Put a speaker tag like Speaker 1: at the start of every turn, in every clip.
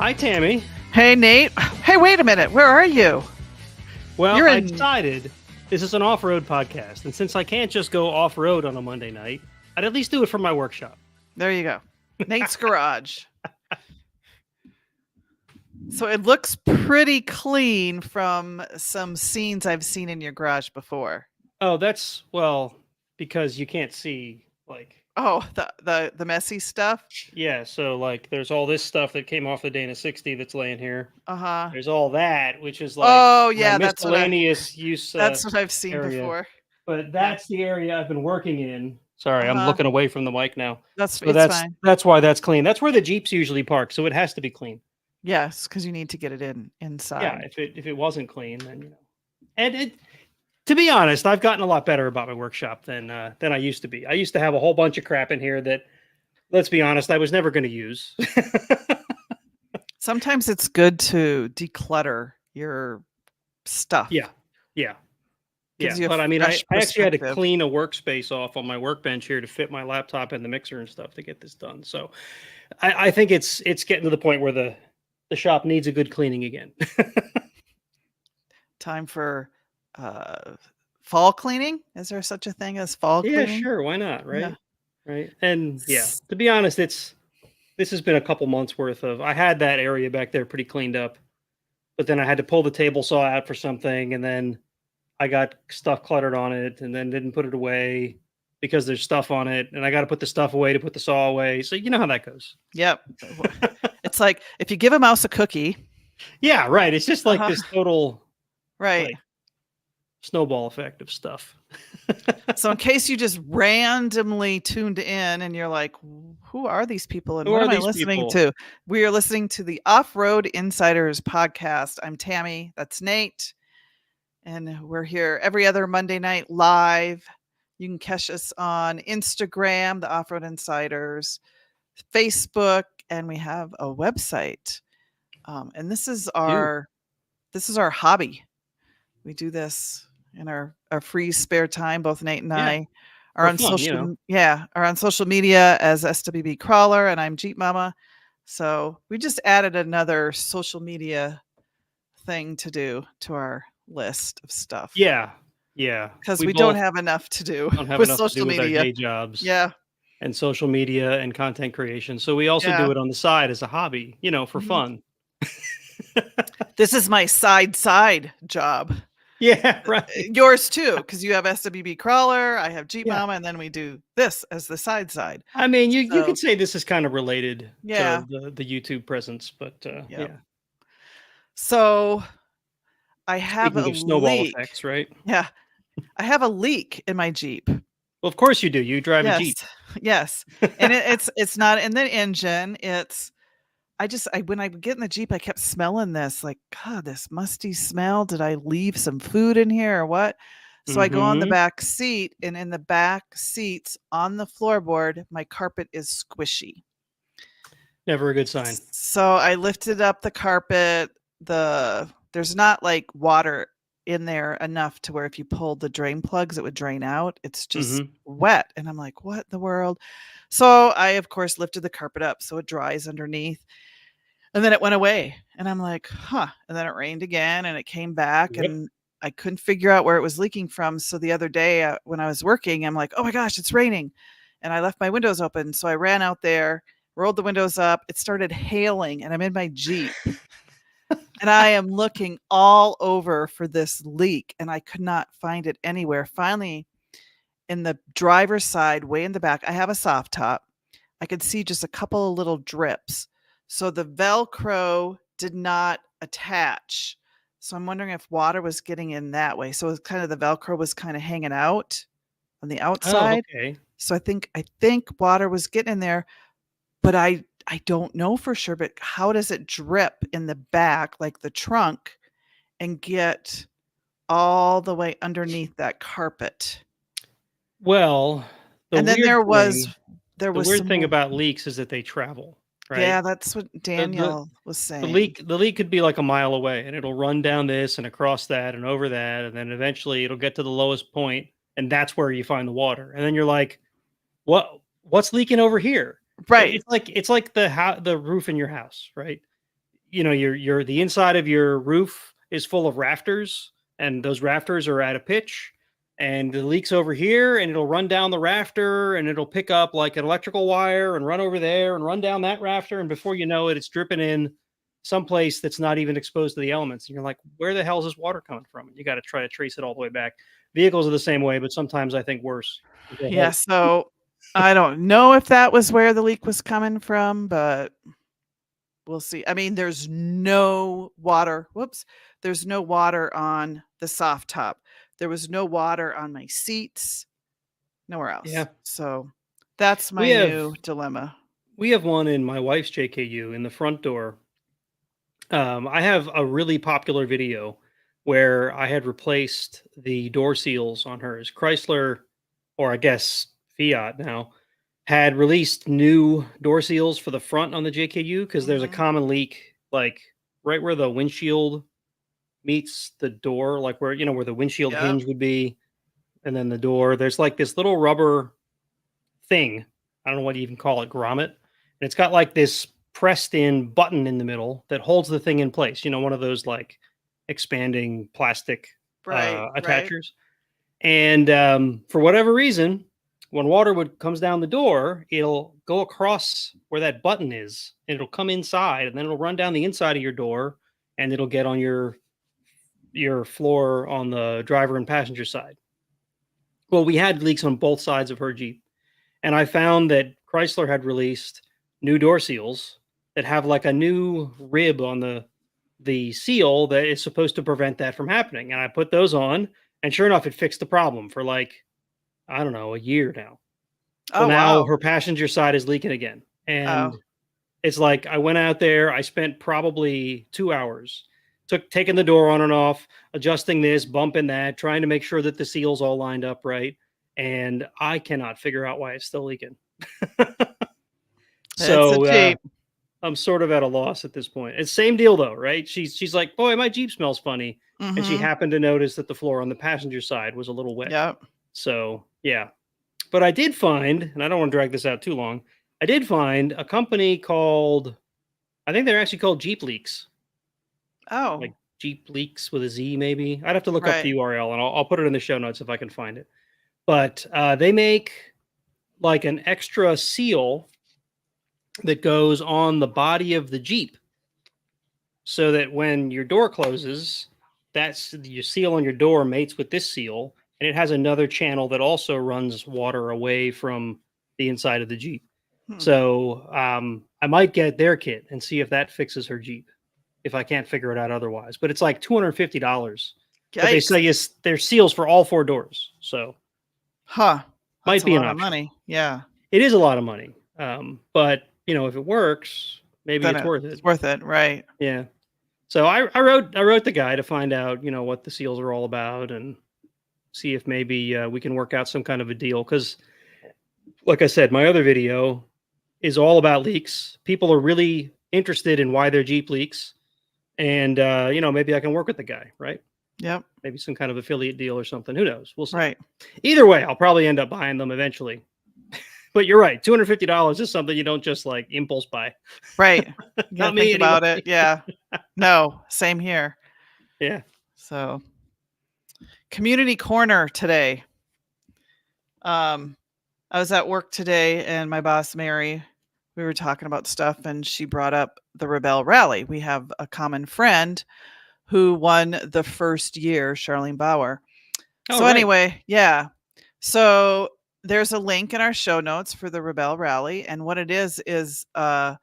Speaker 1: Hi, Tammy.
Speaker 2: Hey, Nate. Hey, wait a minute. Where are you?
Speaker 1: Well, I decided this is an off-road podcast, and since I can't just go off-road on a Monday night, I'd at least do it from my workshop.
Speaker 2: There you go. Nate's garage. So it looks pretty clean from some scenes I've seen in your garage before.
Speaker 1: Oh, that's, because you can't see,
Speaker 2: Oh, the messy stuff?
Speaker 1: Yeah, so, there's all this stuff that came off the Dana 60 that's laying here.
Speaker 2: Uh-huh.
Speaker 1: There's all that, which is,
Speaker 2: oh, yeah,
Speaker 1: miscellaneous use
Speaker 2: that's what I've seen
Speaker 1: area.
Speaker 2: before.
Speaker 1: But that's the area I've been working in. Sorry, I'm
Speaker 2: Uh-huh.
Speaker 1: looking away from the mic now.
Speaker 2: That's fine.
Speaker 1: That's why that's clean. That's where the Jeeps usually park, so it has to be clean.
Speaker 2: Yes, because you need to get it inside.
Speaker 1: Yeah, if it wasn't clean, then and to be honest, I've gotten a lot better about my workshop than I used to be. I used to have a whole bunch of crap in here that, let's be honest, I was never going to use.
Speaker 2: Sometimes it's good to declutter your stuff.
Speaker 1: Yeah.
Speaker 2: Gives you a
Speaker 1: But I mean, I
Speaker 2: fresh
Speaker 1: actually had to
Speaker 2: perspective.
Speaker 1: clean a workspace off on my workbench here to fit my laptop and the mixer and stuff to get this done. So I think it's getting to the point where the shop needs a good cleaning again.
Speaker 2: Time for fall cleaning. Is there such a thing as fall
Speaker 1: Yeah,
Speaker 2: cleaning?
Speaker 1: sure. Why not? Right.
Speaker 2: Yeah.
Speaker 1: Right. And to be honest, this has been a couple months worth of, I had that area back there pretty cleaned up, but then I had to pull the table saw out for something. And then I got stuff cluttered on it and then didn't put it away because there's stuff on it. And I got to put the stuff away to put the saw away. So you know how that goes.
Speaker 2: Yep. It's like if you give a mouse a cookie.
Speaker 1: Yeah, right. It's just like this total snowball effect of stuff.
Speaker 2: So in case you just randomly tuned in and you're like, who are these people and what am I listening to? We are listening to the Off-Road Insiders podcast. I'm Tammy. That's Nate. And we're here every other Monday night live. You can catch us on Instagram, the Off-Road Insiders, Facebook, and we have a website. And this is our hobby. We do this in our free spare time. Both Nate and I are on social media as SWB Crawler, and I'm Jeep Mama. So we just added another social media thing to do to our list of stuff.
Speaker 1: Yeah.
Speaker 2: Because we don't have enough to do with social media.
Speaker 1: With our day jobs.
Speaker 2: Yeah.
Speaker 1: And social media and content creation. So we also do it on the side as a hobby, for fun.
Speaker 2: This is my side job.
Speaker 1: Yeah, right.
Speaker 2: Yours too, because you have SWB Crawler, I have Jeep Mama, and then we do this as the side.
Speaker 1: I mean, you could say this is kind of related
Speaker 2: to
Speaker 1: the YouTube presence, but yeah.
Speaker 2: So I have
Speaker 1: Speaking
Speaker 2: a
Speaker 1: of snowball
Speaker 2: leak.
Speaker 1: effects, right?
Speaker 2: Yeah. I have a leak in my Jeep.
Speaker 1: Well, of course you do. You drive a Jeep.
Speaker 2: Yes. And it's not in the engine. When I get in the Jeep, I kept smelling this, like, God, this musty smell. Did I leave some food in here or what? So I go on the back seat, and in the back seats on the floorboard, my carpet is squishy.
Speaker 1: Never a good sign.
Speaker 2: So I lifted up the carpet. There's not like water in there enough to where if you pulled the drain plugs, it would drain out. It's just wet. And I'm like, what in the world? So I, of course, lifted the carpet up so it dries underneath. And then it went away. And I'm like, huh. And then it rained again and it came back and I couldn't figure out where it was leaking from. So the other day when I was working, I'm like, oh my gosh, it's raining. And I left my windows open. So I ran out there, rolled the windows up. It started hailing and I'm in my Jeep. And I am looking all over for this leak and I could not find it anywhere. Finally, in the driver's side, way in the back, I have a soft top. I could see just a couple of little drips. So the Velcro did not attach. So I'm wondering if water was getting in that way. So it was kind of the Velcro was kind of hanging out on the outside.
Speaker 1: Oh, okay.
Speaker 2: So I think water was getting in there, but I don't know for sure, but how does it drip in the back, like the trunk, and get all the way underneath that carpet?
Speaker 1: Well,
Speaker 2: the
Speaker 1: weird thing about leaks is that they travel, right?
Speaker 2: Yeah, that's what Daniel was saying.
Speaker 1: The leak could be like a mile away and it'll run down this and across that and over that. And then eventually it'll get to the lowest point and that's where you find the water. And then you're like, what's leaking over here?
Speaker 2: Right.
Speaker 1: It's like the roof in your house, right? your the inside of your roof is full of rafters, and those rafters are at a pitch, and the leak's over here, and it'll run down the rafter, and it'll pick up like an electrical wire and run over there and run down that rafter, and before you know it, it's dripping in someplace that's not even exposed to the elements. And you're like, where the hell is this water coming from? And you got to try to trace it all the way back. Vehicles are the same way, but sometimes I think worse.
Speaker 2: Yeah, so I don't know if that was where the leak was coming from, but we'll see. I mean, there's no water. Whoops. There's no water on the soft top. There was no water on my seats. Nowhere else.
Speaker 1: Yeah.
Speaker 2: So that's my new dilemma.
Speaker 1: We have one in my wife's JKU in the front door. I have a really popular video where I had replaced the door seals on hers. Chrysler, or I guess Fiat now, had released new door seals for the front on the JKU because there's a common leak, like right where the windshield meets the door, like where where the windshield hinge would be, and then the door. There's like this little rubber thing. I don't know what you even call it, grommet, and it's got like this pressed in button in the middle that holds the thing in place. One of those like expanding plastic attachers. And for whatever reason, when water comes down the door, it'll go across where that button is, and it'll come inside, and then it'll run down the inside of your door, and it'll get on your floor on the driver and passenger side. Well, we had leaks on both sides of her Jeep, and I found that Chrysler had released new door seals that have like a new rib on the seal that is supposed to prevent that from happening. And I put those on, and sure enough, it fixed the problem for like, I don't know, a year now. So now her passenger side is leaking again. And it's like, I went out there, I spent probably 2 hours taking the door on and off, adjusting this, bumping that, trying to make sure that the seal's all lined up right. And I cannot figure out why it's still leaking. So I'm sort of at a loss at this point. It's same deal though, right? She's like, boy, my Jeep smells funny. And she happened to notice that the floor on the passenger side was a little wet.
Speaker 2: Yep.
Speaker 1: So yeah. But I did find, and I don't want to drag this out too long, I did find a company called, I think they're actually called Jeep Leaks.
Speaker 2: Oh.
Speaker 1: Like Jeep Leaks with a Z maybe. I'd have to look up the URL, and I'll put it in the show notes if I can find it. But they make like an extra seal that goes on the body of the Jeep, so that when your door closes, that's your seal on your door mates with this seal, and it has another channel that also runs water away from the inside of the Jeep. So I might get their kit and see if that fixes her Jeep, if I can't figure it out otherwise. But it's like $250. But they say there's seals for all 4 doors. So might be a lot of
Speaker 2: money. Yeah.
Speaker 1: It is a lot of money. But if it works, maybe it's worth it.
Speaker 2: It's worth it, right?
Speaker 1: Yeah. So I wrote the guy to find out, what the seals are all about, and see if maybe we can work out some kind of a deal. Because, like I said, my other video is all about leaks. People are really interested in why their Jeep leaks, and maybe I can work with the guy, right?
Speaker 2: Yep.
Speaker 1: Maybe some kind of affiliate deal or something. Who knows? We'll see.
Speaker 2: Right.
Speaker 1: Either way, I'll probably end up buying them eventually. But you're right. $250 is something you don't just like impulse buy.
Speaker 2: Right.
Speaker 1: Not me
Speaker 2: think about it. Yeah. No, same here.
Speaker 1: Yeah.
Speaker 2: So community corner today. I was at work today, and my boss, Mary, we were talking about stuff, and she brought up the Rebel Rally. We have a common friend who won the first year, Charlene Bauer. Anyway, yeah. So there's a link in our show notes for the Rebel Rally. And what it is it's a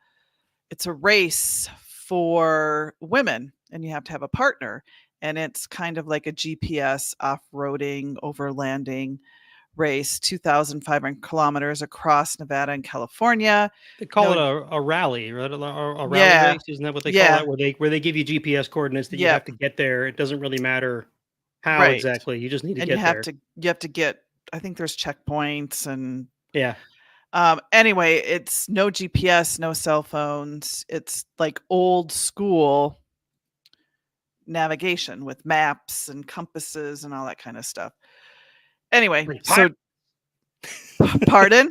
Speaker 2: race for women, and you have to have a partner. And it's kind of like a GPS off-roading, overlanding race, 2,500 kilometers across Nevada and California.
Speaker 1: They call it a rally, right? A rally race, isn't that what they call that? Where they give you GPS coordinates that you have to get there. It doesn't really matter how exactly. You just need to get there.
Speaker 2: You have to get, I think there's checkpoints and
Speaker 1: yeah.
Speaker 2: Anyway, it's no GPS, no cell phones. It's like old school navigation with maps and compasses and all that kind of stuff. Anyway, so pardon?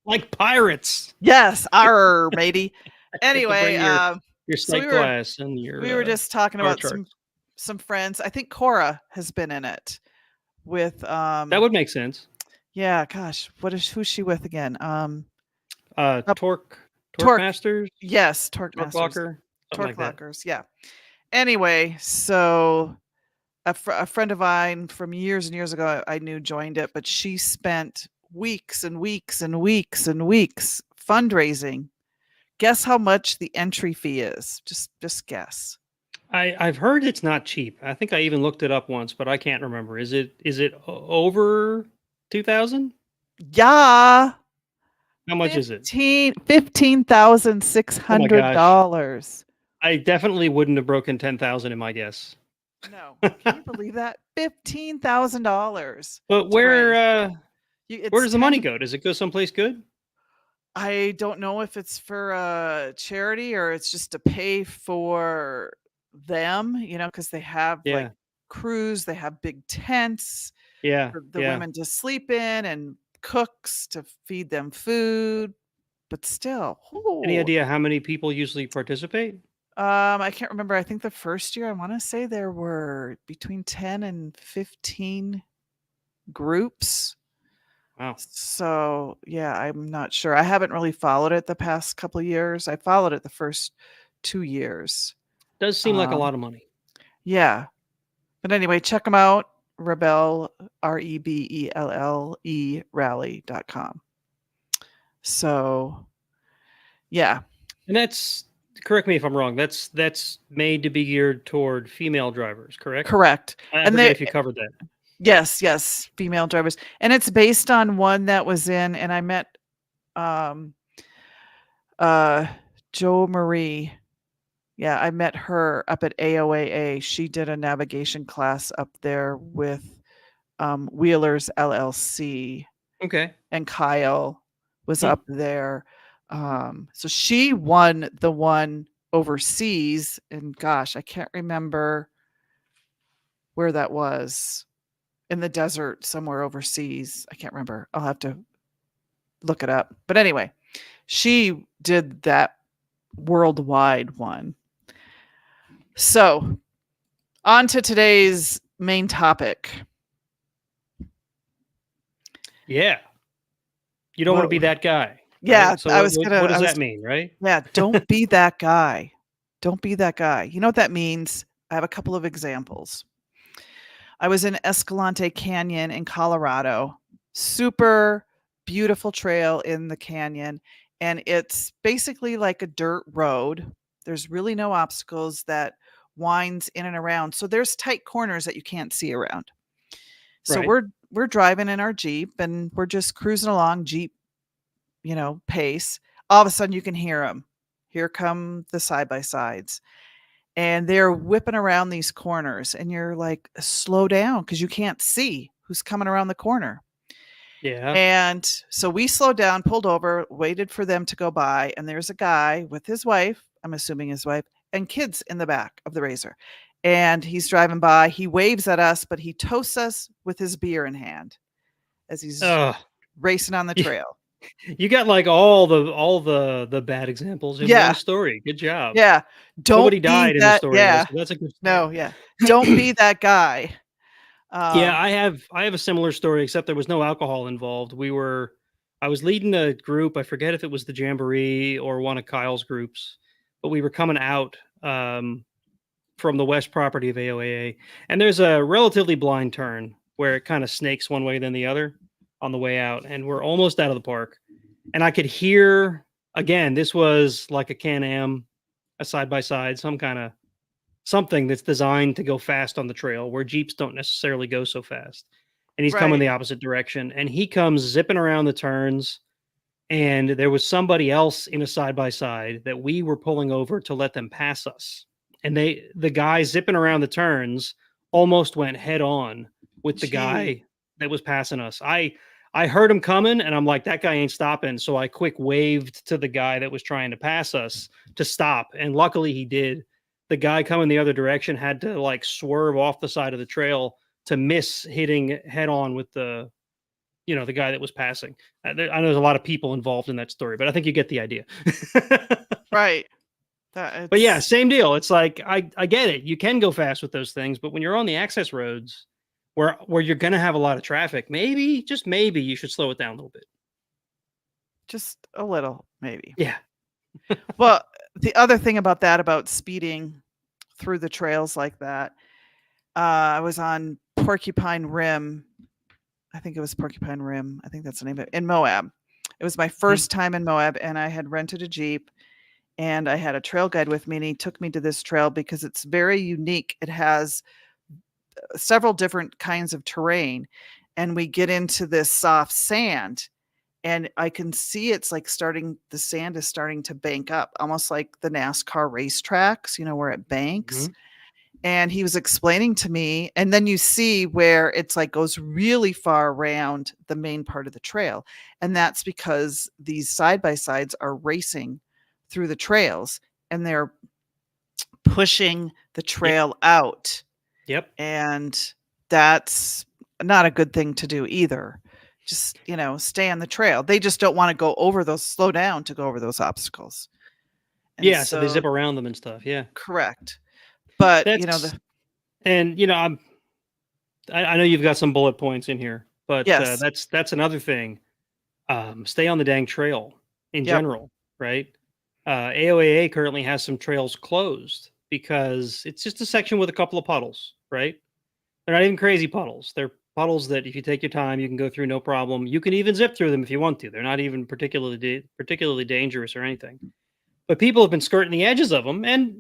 Speaker 1: Like pirates.
Speaker 2: Yes, our matey. Anyway,
Speaker 1: your Your
Speaker 2: So
Speaker 1: sight glass and your
Speaker 2: we were just talking
Speaker 1: bar
Speaker 2: about
Speaker 1: charts.
Speaker 2: some friends. I think Cora has been in it with
Speaker 1: That would make sense.
Speaker 2: yeah, gosh, who's she with again?
Speaker 1: Torque
Speaker 2: Torque.
Speaker 1: Masters,
Speaker 2: Yes, Torque
Speaker 1: Torque
Speaker 2: Masters.
Speaker 1: Locker, something
Speaker 2: Torque
Speaker 1: like that.
Speaker 2: Lockers. Yeah. Anyway, so a friend of mine from years and years ago I knew joined it, but she spent weeks and weeks and weeks and weeks fundraising. Guess how much the entry fee is? Just guess.
Speaker 1: I've heard it's not cheap. I think I even looked it up once, but I can't remember. Is it over 2,000?
Speaker 2: Yeah.
Speaker 1: How much is it? Oh my gosh.
Speaker 2: $15,600.
Speaker 1: I definitely wouldn't have broken 10,000 in my guess.
Speaker 2: No. Can you believe that? $15,000.
Speaker 1: But where does the money
Speaker 2: 10
Speaker 1: go? Does it go someplace good?
Speaker 2: I don't know if it's for charity or it's just to pay for them, because they have like
Speaker 1: Yeah.
Speaker 2: crews, they have big tents
Speaker 1: Yeah.
Speaker 2: for the
Speaker 1: Yeah.
Speaker 2: women to sleep in and cooks to feed them food. But still,
Speaker 1: Any
Speaker 2: ooh.
Speaker 1: idea how many people usually participate?
Speaker 2: I can't remember. I think the first year I want to say there were between 10 and 15 groups.
Speaker 1: Wow.
Speaker 2: So, yeah, I'm not sure. I haven't really followed it the past couple of years. I followed it the first 2 years.
Speaker 1: Does seem like a lot of money.
Speaker 2: Yeah. But anyway, check them out. Rebelle, REBELLE rally.com. So, yeah.
Speaker 1: And that's, correct me if I'm wrong, that's made to be geared toward female drivers, correct?
Speaker 2: Correct.
Speaker 1: I
Speaker 2: And
Speaker 1: forget if you covered that.
Speaker 2: yes, female drivers. And it's based on one that was in, and I met Jo Marie. Yeah, I met her up at AOAA. She did a navigation class up there with Wheelers LLC,
Speaker 1: Okay.
Speaker 2: and Kyle was up there. So she won the one overseas, and gosh, I can't remember where that was. In the desert somewhere overseas. I can't remember. I'll have to look it up. But anyway, she did that worldwide one. So, on to today's main topic.
Speaker 1: Yeah. You don't want to be that guy.
Speaker 2: Yeah,
Speaker 1: right? So
Speaker 2: I was
Speaker 1: what does that mean, right?
Speaker 2: Yeah, don't be that guy. Don't be that guy. You know what that means? I have a couple of examples. I was in Escalante Canyon in Colorado. Super beautiful trail in the canyon. And it's basically like a dirt road. There's really no obstacles that winds in and around. So there's tight corners that you can't see around. So
Speaker 1: Right.
Speaker 2: we're driving in our Jeep and we're just cruising along Jeep, pace. All of a sudden you can hear them. Here come the side-by-sides. And they're whipping around these corners and you're like, slow down because you can't see who's coming around the corner.
Speaker 1: Yeah.
Speaker 2: And so we slowed down, pulled over, waited for them to go by. And there's a guy with his wife, I'm assuming his wife, and kids in the back of the Razor. And he's driving by. He waves at us, but he toasts us with his beer in hand as he's racing on the trail.
Speaker 1: You got like all the bad examples in one story. Good job.
Speaker 2: Yeah.
Speaker 1: Nobody died in the story.
Speaker 2: Yeah.
Speaker 1: So that's a good story.
Speaker 2: No, yeah. Don't be that guy.
Speaker 1: Yeah, I have a similar story, except there was no alcohol involved. I was leading a group. I forget if it was the Jamboree or one of Kyle's groups, but we were coming out from the west property of AOAA, and there's a relatively blind turn where it kind of snakes one way then the other on the way out, and we're almost out of the park. And I could hear, again, this was like a Can-Am, a side-by-side, something that's designed to go fast on the trail where Jeeps don't necessarily go so fast. And he's coming the opposite direction, and he comes zipping around the turns, and there was somebody else in a side-by-side that we were pulling over to let them pass us. And the guy zipping around the turns almost went head on with the guy that was passing us. I heard him coming and I'm like, that guy ain't stopping. So I quick waved to the guy that was trying to pass us to stop. And luckily he did. The guy coming the other direction had to like swerve off the side of the trail to miss hitting head on with the guy that was passing. I know there's a lot of people involved in that story, but I think you get the idea.
Speaker 2: Right.
Speaker 1: But yeah, same deal. It's like I get it. You can go fast with those things, but when you're on the access roads where you're gonna have a lot of traffic, maybe, just maybe you should slow it down a little bit.
Speaker 2: just a little, maybe.
Speaker 1: Yeah.
Speaker 2: Well, the other thing about speeding through the trails like that, I was on Porcupine Rim. I think it was Porcupine Rim. I think that's the name of it, in Moab. It was my first time in Moab, and I had rented a Jeep, and I had a trail guide with me, and he took me to this trail because it's very unique. It has several different kinds of terrain, and we get into this soft sand, and I can see it's like the sand is starting to bank up, almost like the NASCAR racetracks, where it banks. And he was explaining to me, and then you see where it's like goes really far around the main part of the trail. And that's because these side-by-sides are racing through the trails, and they're pushing the trail out.
Speaker 1: Yep.
Speaker 2: And that's not a good thing to do either. Just, stay on the trail. They just don't want to slow down to go over those obstacles. And
Speaker 1: so they zip around them and stuff. Yeah.
Speaker 2: Correct. But,
Speaker 1: That's, and I know you've got some bullet points in here, but
Speaker 2: yes.
Speaker 1: That's another thing. Stay on the dang trail in general, right? AOAA currently has some trails closed because it's just a section with a couple of puddles, right? They're not even crazy puddles. They're puddles that if you take your time, you can go through no problem. You can even zip through them if you want to. They're not even particularly dangerous or anything. But people have been skirting the edges of them, and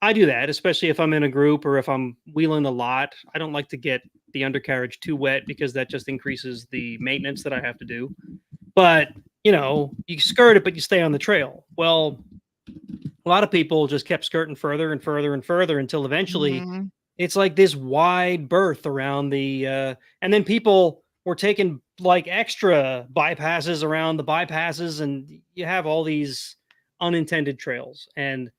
Speaker 1: I do that, especially if I'm in a group or if I'm wheeling a lot. I don't like to get the undercarriage too wet because that just increases the maintenance that I have to do. But you skirt it, but you stay on the trail. Well, a lot of people just kept skirting further and further and further until eventually it's like this wide berth around the and then people were taking like extra bypasses around the bypasses, and you have all these unintended trails. And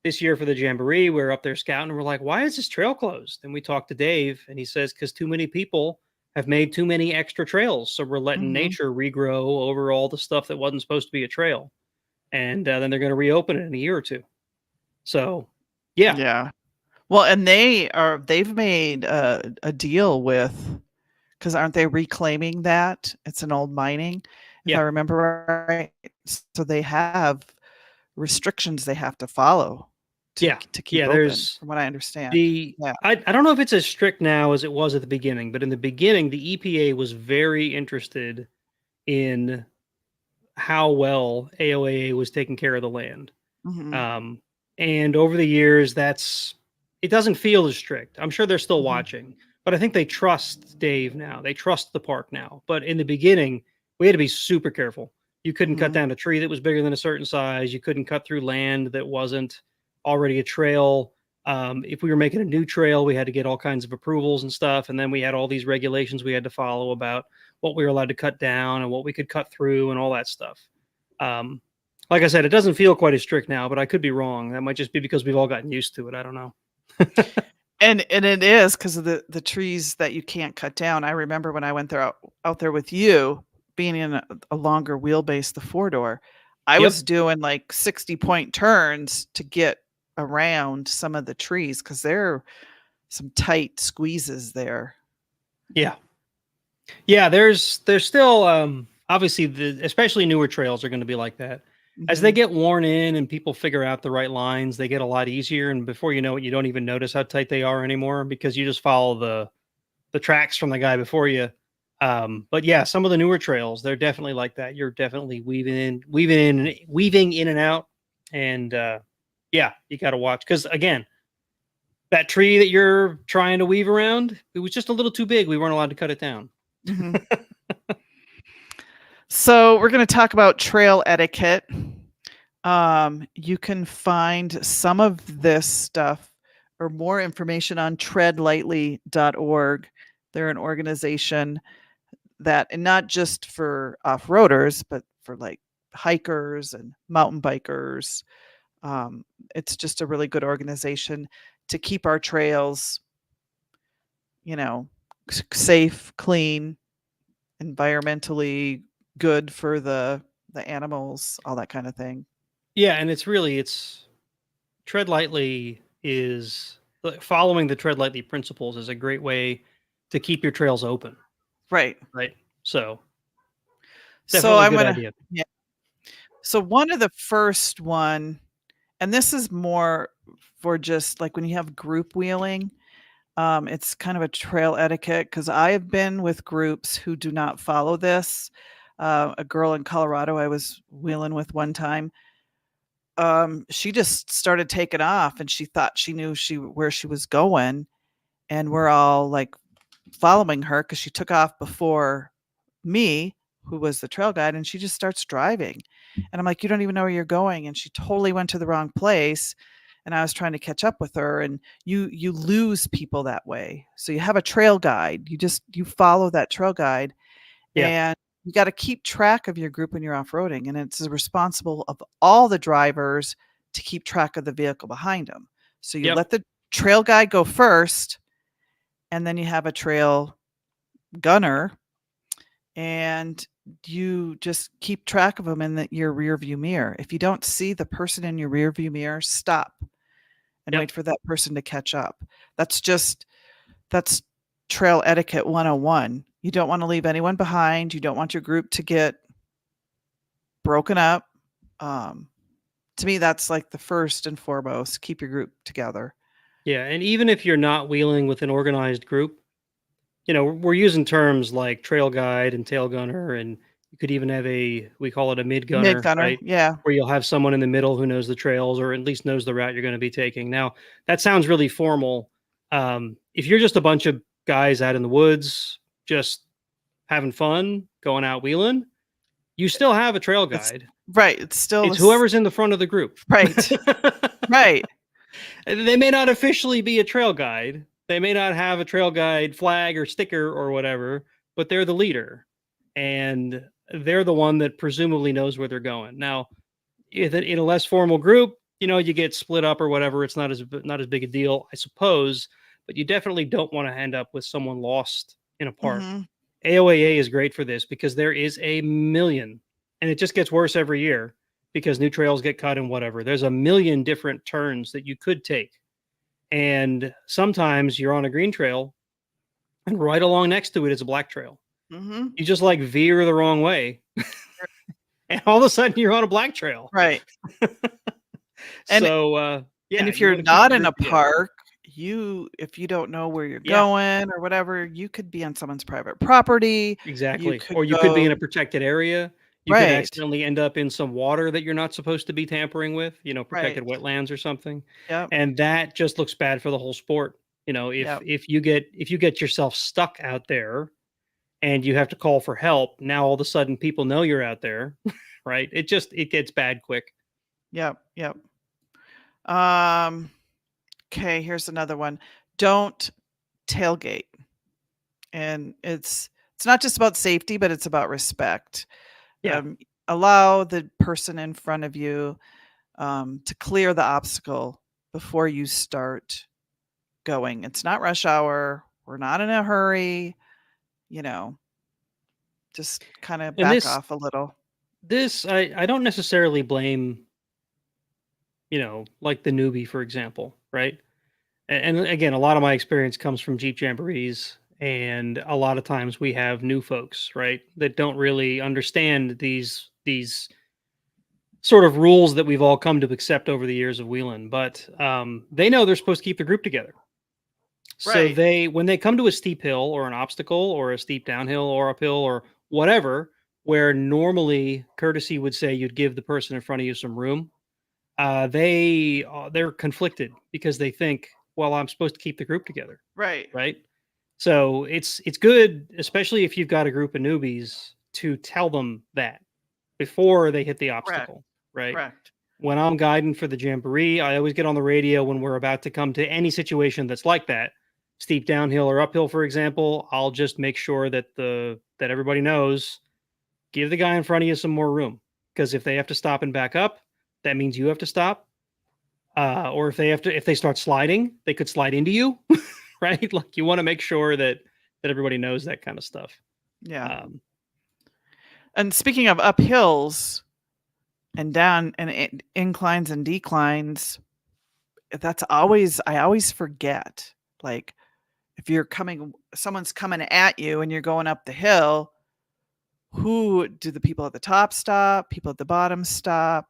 Speaker 1: this year for the Jamboree, we were up there scouting, and we're like, why is this trail closed? And we talked to Dave, and he says, because too many people have made too many extra trails. So we're letting nature regrow over all the stuff that wasn't supposed to be a trail. And then they're going to reopen it in a year or two. So, yeah.
Speaker 2: Yeah. Well, and they've made a deal with, because aren't they reclaiming that? It's an old mining, if I remember right. So they have restrictions they have to follow to keep open, from what I understand.
Speaker 1: I don't know if it's as strict now as it was at the beginning, but in the beginning, the EPA was very interested in how well AOAA was taking care of the land. And over the years, it doesn't feel as strict. I'm sure they're still watching, but I think they trust Dave now. They trust the park now. But in the beginning, we had to be super careful. You couldn't cut down a tree that was bigger than a certain size. You couldn't cut through land that wasn't already a trail. If we were making a new trail, we had to get all kinds of approvals and stuff. And then we had all these regulations we had to follow about what we were allowed to cut down and what we could cut through and all that stuff. Like I said, it doesn't feel quite as strict now, but I could be wrong. That might just be because we've all gotten used to it. I don't know.
Speaker 2: And it is because of the trees that you can't cut down. I remember when I went there out there with you, being in a longer wheelbase, the 4-door, I was doing like 60-point turns to get around some of the trees because there are some tight squeezes there.
Speaker 1: Yeah. There's still obviously especially newer trails are going to be like that. As they get worn in and people figure out the right lines, they get a lot easier. And before you know it, you don't even notice how tight they are anymore because you just follow the tracks from the guy before you. But yeah, some of the newer trails, they're definitely like that. You're definitely weaving in and out. And you got to watch. Because again, that tree that you're trying to weave around, it was just a little too big. We weren't allowed to cut it down.
Speaker 2: So we're going to talk about trail etiquette. You can find some of this stuff or more information on treadlightly.org. They're an organization that, and not just for off-roaders, but for like hikers and mountain bikers. It's just a really good organization to keep our trails, safe, clean, environmentally good for the animals, all that kind of thing.
Speaker 1: Yeah, and it's tread lightly is following the tread lightly principles is a great way to keep your trails open.
Speaker 2: Right.
Speaker 1: Right. So
Speaker 2: So
Speaker 1: definitely a
Speaker 2: I'm
Speaker 1: good
Speaker 2: gonna
Speaker 1: idea.
Speaker 2: yeah. So one of the first one, and this is more for just like when you have group wheeling, it's kind of a trail etiquette because I have been with groups who do not follow this. A girl in Colorado I was wheeling with one time, she just started taking off and she thought she knew where she was going, and we're all like following her because she took off before me, who was the trail guide, and she just starts driving. And I'm like, you don't even know where you're going. And she totally went to the wrong place. And I was trying to catch up with her. And you lose people that way. So you have a trail guide. You follow that trail guide,
Speaker 1: Yeah.
Speaker 2: and you got to keep track of your group when you're off-roading. And it's responsible of all the drivers to keep track of the vehicle behind them. So you
Speaker 1: Yep.
Speaker 2: let the trail guide go first, and then you have a trail gunner, and you just keep track of them in your rear view mirror. If you don't see the person in your rear view mirror, stop and
Speaker 1: Yep.
Speaker 2: wait for that person to catch up. That's trail etiquette 101. You don't want to leave anyone behind. You don't want your group to get broken up. To me, that's like the first and foremost. Keep your group together.
Speaker 1: Yeah. And even if you're not wheeling with an organized group, we're using terms like trail guide and tail gunner, and you could even have we call it a mid
Speaker 2: Mid
Speaker 1: gunner,
Speaker 2: gunner,
Speaker 1: right?
Speaker 2: yeah.
Speaker 1: Where you'll have someone in the middle who knows the trails or at least knows the route you're going to be taking. Now, that sounds really formal. If you're just a bunch of guys out in the woods, just having fun, going out wheeling, you still have a trail
Speaker 2: It's
Speaker 1: guide.
Speaker 2: right. It's still
Speaker 1: It's whoever's in the front of the group.
Speaker 2: right. Right.
Speaker 1: They may not officially be a trail guide. They may not have a trail guide flag or sticker or whatever, but they're the leader. And they're the one that presumably knows where they're going. Now, in a less formal group, you get split up or whatever. It's not as big a deal, I suppose, but you definitely don't want to end up with someone lost in a park.
Speaker 2: Mhm.
Speaker 1: AOAA is great for this because there is a million, and it just gets worse every year because new trails get cut and whatever. There's a million different turns that you could take. And sometimes you're on a green trail and right along next to it is a black trail.
Speaker 2: Mhm.
Speaker 1: You just like veer the wrong way. And all of a sudden you're on a black trail.
Speaker 2: Right. And
Speaker 1: So
Speaker 2: and
Speaker 1: yeah,
Speaker 2: if
Speaker 1: you
Speaker 2: you're
Speaker 1: want to keep
Speaker 2: not
Speaker 1: the
Speaker 2: in a
Speaker 1: group together.
Speaker 2: park, if you don't know where you're
Speaker 1: Yeah,
Speaker 2: going or whatever, you could be on someone's private property. You
Speaker 1: exactly.
Speaker 2: could
Speaker 1: Or you could be in
Speaker 2: go
Speaker 1: a protected area. You could
Speaker 2: right.
Speaker 1: accidentally end up in some water that you're not supposed to be tampering with,
Speaker 2: Right.
Speaker 1: protected wetlands or something.
Speaker 2: Yep.
Speaker 1: And that just looks bad for the whole sport. If
Speaker 2: Yep.
Speaker 1: if you get yourself stuck out there and you have to call for help, now all of a sudden people know you're out there, right? It gets bad quick.
Speaker 2: Yep. Yep. Um, okay, here's another one. Don't tailgate. And it's not just about safety, but it's about respect.
Speaker 1: Yeah.
Speaker 2: Allow the person in front of you to clear the obstacle before you start going. It's not rush hour. We're not in a hurry. You know, just kind of
Speaker 1: And
Speaker 2: back
Speaker 1: this
Speaker 2: off a little.
Speaker 1: this I don't necessarily blame, like the newbie, for example, right? And again, a lot of my experience comes from Jeep Jamborees, and a lot of times we have new folks, right, that don't really understand these sort of rules that we've all come to accept over the years of wheeling. But they know they're supposed to keep the group together. So
Speaker 2: Right.
Speaker 1: when they come to a steep hill or an obstacle or a steep downhill or uphill or whatever, where normally courtesy would say you'd give the person in front of you some room, they're conflicted because they think, well, I'm supposed to keep the group together,
Speaker 2: Right.
Speaker 1: right? So it's good, especially if you've got a group of newbies, to tell them that before they hit the
Speaker 2: Correct.
Speaker 1: obstacle, right?
Speaker 2: Correct.
Speaker 1: When I'm guiding for the jamboree, I always get on the radio when we're about to come to any situation that's like that, steep downhill or uphill, for example. I'll just make sure that everybody knows, give the guy in front of you some more room, because if they have to stop and back up, that means you have to stop. Or if they start sliding, they could slide into you, right? Like you want to make sure that everybody knows that kind of stuff.
Speaker 2: Yeah.
Speaker 1: Um,
Speaker 2: And speaking of uphills and down and inclines and declines, I always forget, like, if someone's coming at you and you're going up the hill, who do the people at the top stop? People at the bottom stop?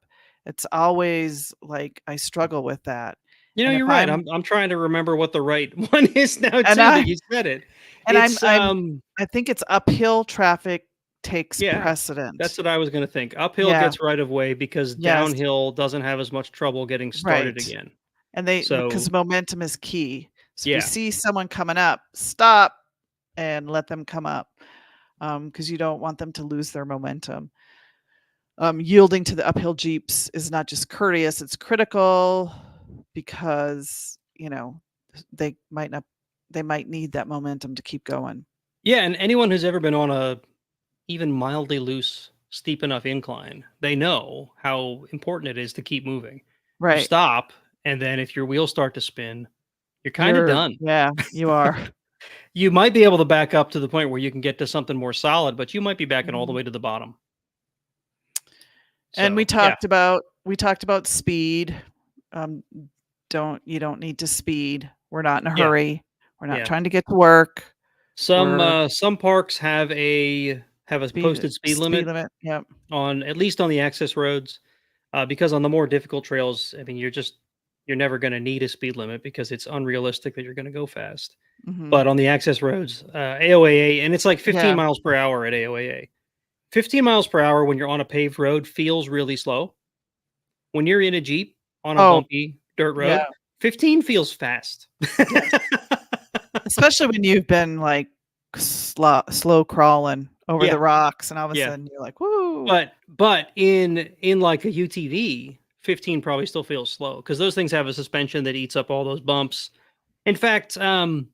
Speaker 2: It's always like I struggle with that. And
Speaker 1: You're
Speaker 2: if
Speaker 1: right.
Speaker 2: I'm
Speaker 1: I'm trying to remember what the right one is now
Speaker 2: and
Speaker 1: too
Speaker 2: I
Speaker 1: that you said it.
Speaker 2: and
Speaker 1: It's
Speaker 2: I think it's uphill traffic takes
Speaker 1: yeah, that's
Speaker 2: precedent.
Speaker 1: what I was gonna think. Uphill
Speaker 2: Yeah.
Speaker 1: gets right of way because
Speaker 2: Yes.
Speaker 1: downhill doesn't have as much trouble getting started
Speaker 2: Right.
Speaker 1: again.
Speaker 2: And because
Speaker 1: So
Speaker 2: momentum is key. So if you
Speaker 1: yeah.
Speaker 2: see someone coming up, stop and let them come up, because you don't want them to lose their momentum. Yielding to the uphill jeeps is not just courteous; it's critical because they might not they might need that momentum to keep going.
Speaker 1: Yeah, and anyone who's ever been on a even mildly loose, steep enough incline, they know how important it is to keep moving. You
Speaker 2: Right.
Speaker 1: stop, and then if your wheels start to spin, you're kind of done.
Speaker 2: Yeah, you are.
Speaker 1: You might be able to back up to the point where you can get to something more solid, but you might be backing all the
Speaker 2: Mhm.
Speaker 1: way to the bottom.
Speaker 2: And
Speaker 1: So, yeah,
Speaker 2: we talked about speed. Um, don't need to speed. We're not in a
Speaker 1: yeah,
Speaker 2: hurry. We're not
Speaker 1: yeah.
Speaker 2: trying to get to work. We're
Speaker 1: Some parks have a posted speed
Speaker 2: speed
Speaker 1: limit
Speaker 2: limit. Yep.
Speaker 1: on at least on the access roads, because on the more difficult trails, I mean, you're never going to need a speed limit because it's unrealistic that you're going to go fast.
Speaker 2: Mhm.
Speaker 1: But on the access roads, AOAA, and it's like 15
Speaker 2: Yeah.
Speaker 1: miles per hour at AOAA. 15 miles per hour when you're on a paved road feels really slow. When you're in a Jeep on a
Speaker 2: Oh,
Speaker 1: bumpy dirt
Speaker 2: yeah.
Speaker 1: road, 15 feels fast.
Speaker 2: Yes. Especially when you've been, like, slow crawling over the
Speaker 1: Yeah,
Speaker 2: rocks, and all of a
Speaker 1: yeah.
Speaker 2: sudden you're like, "Woo."
Speaker 1: But in like a UTV, 15 probably still feels slow because those things have a suspension that eats up all those bumps. In fact, a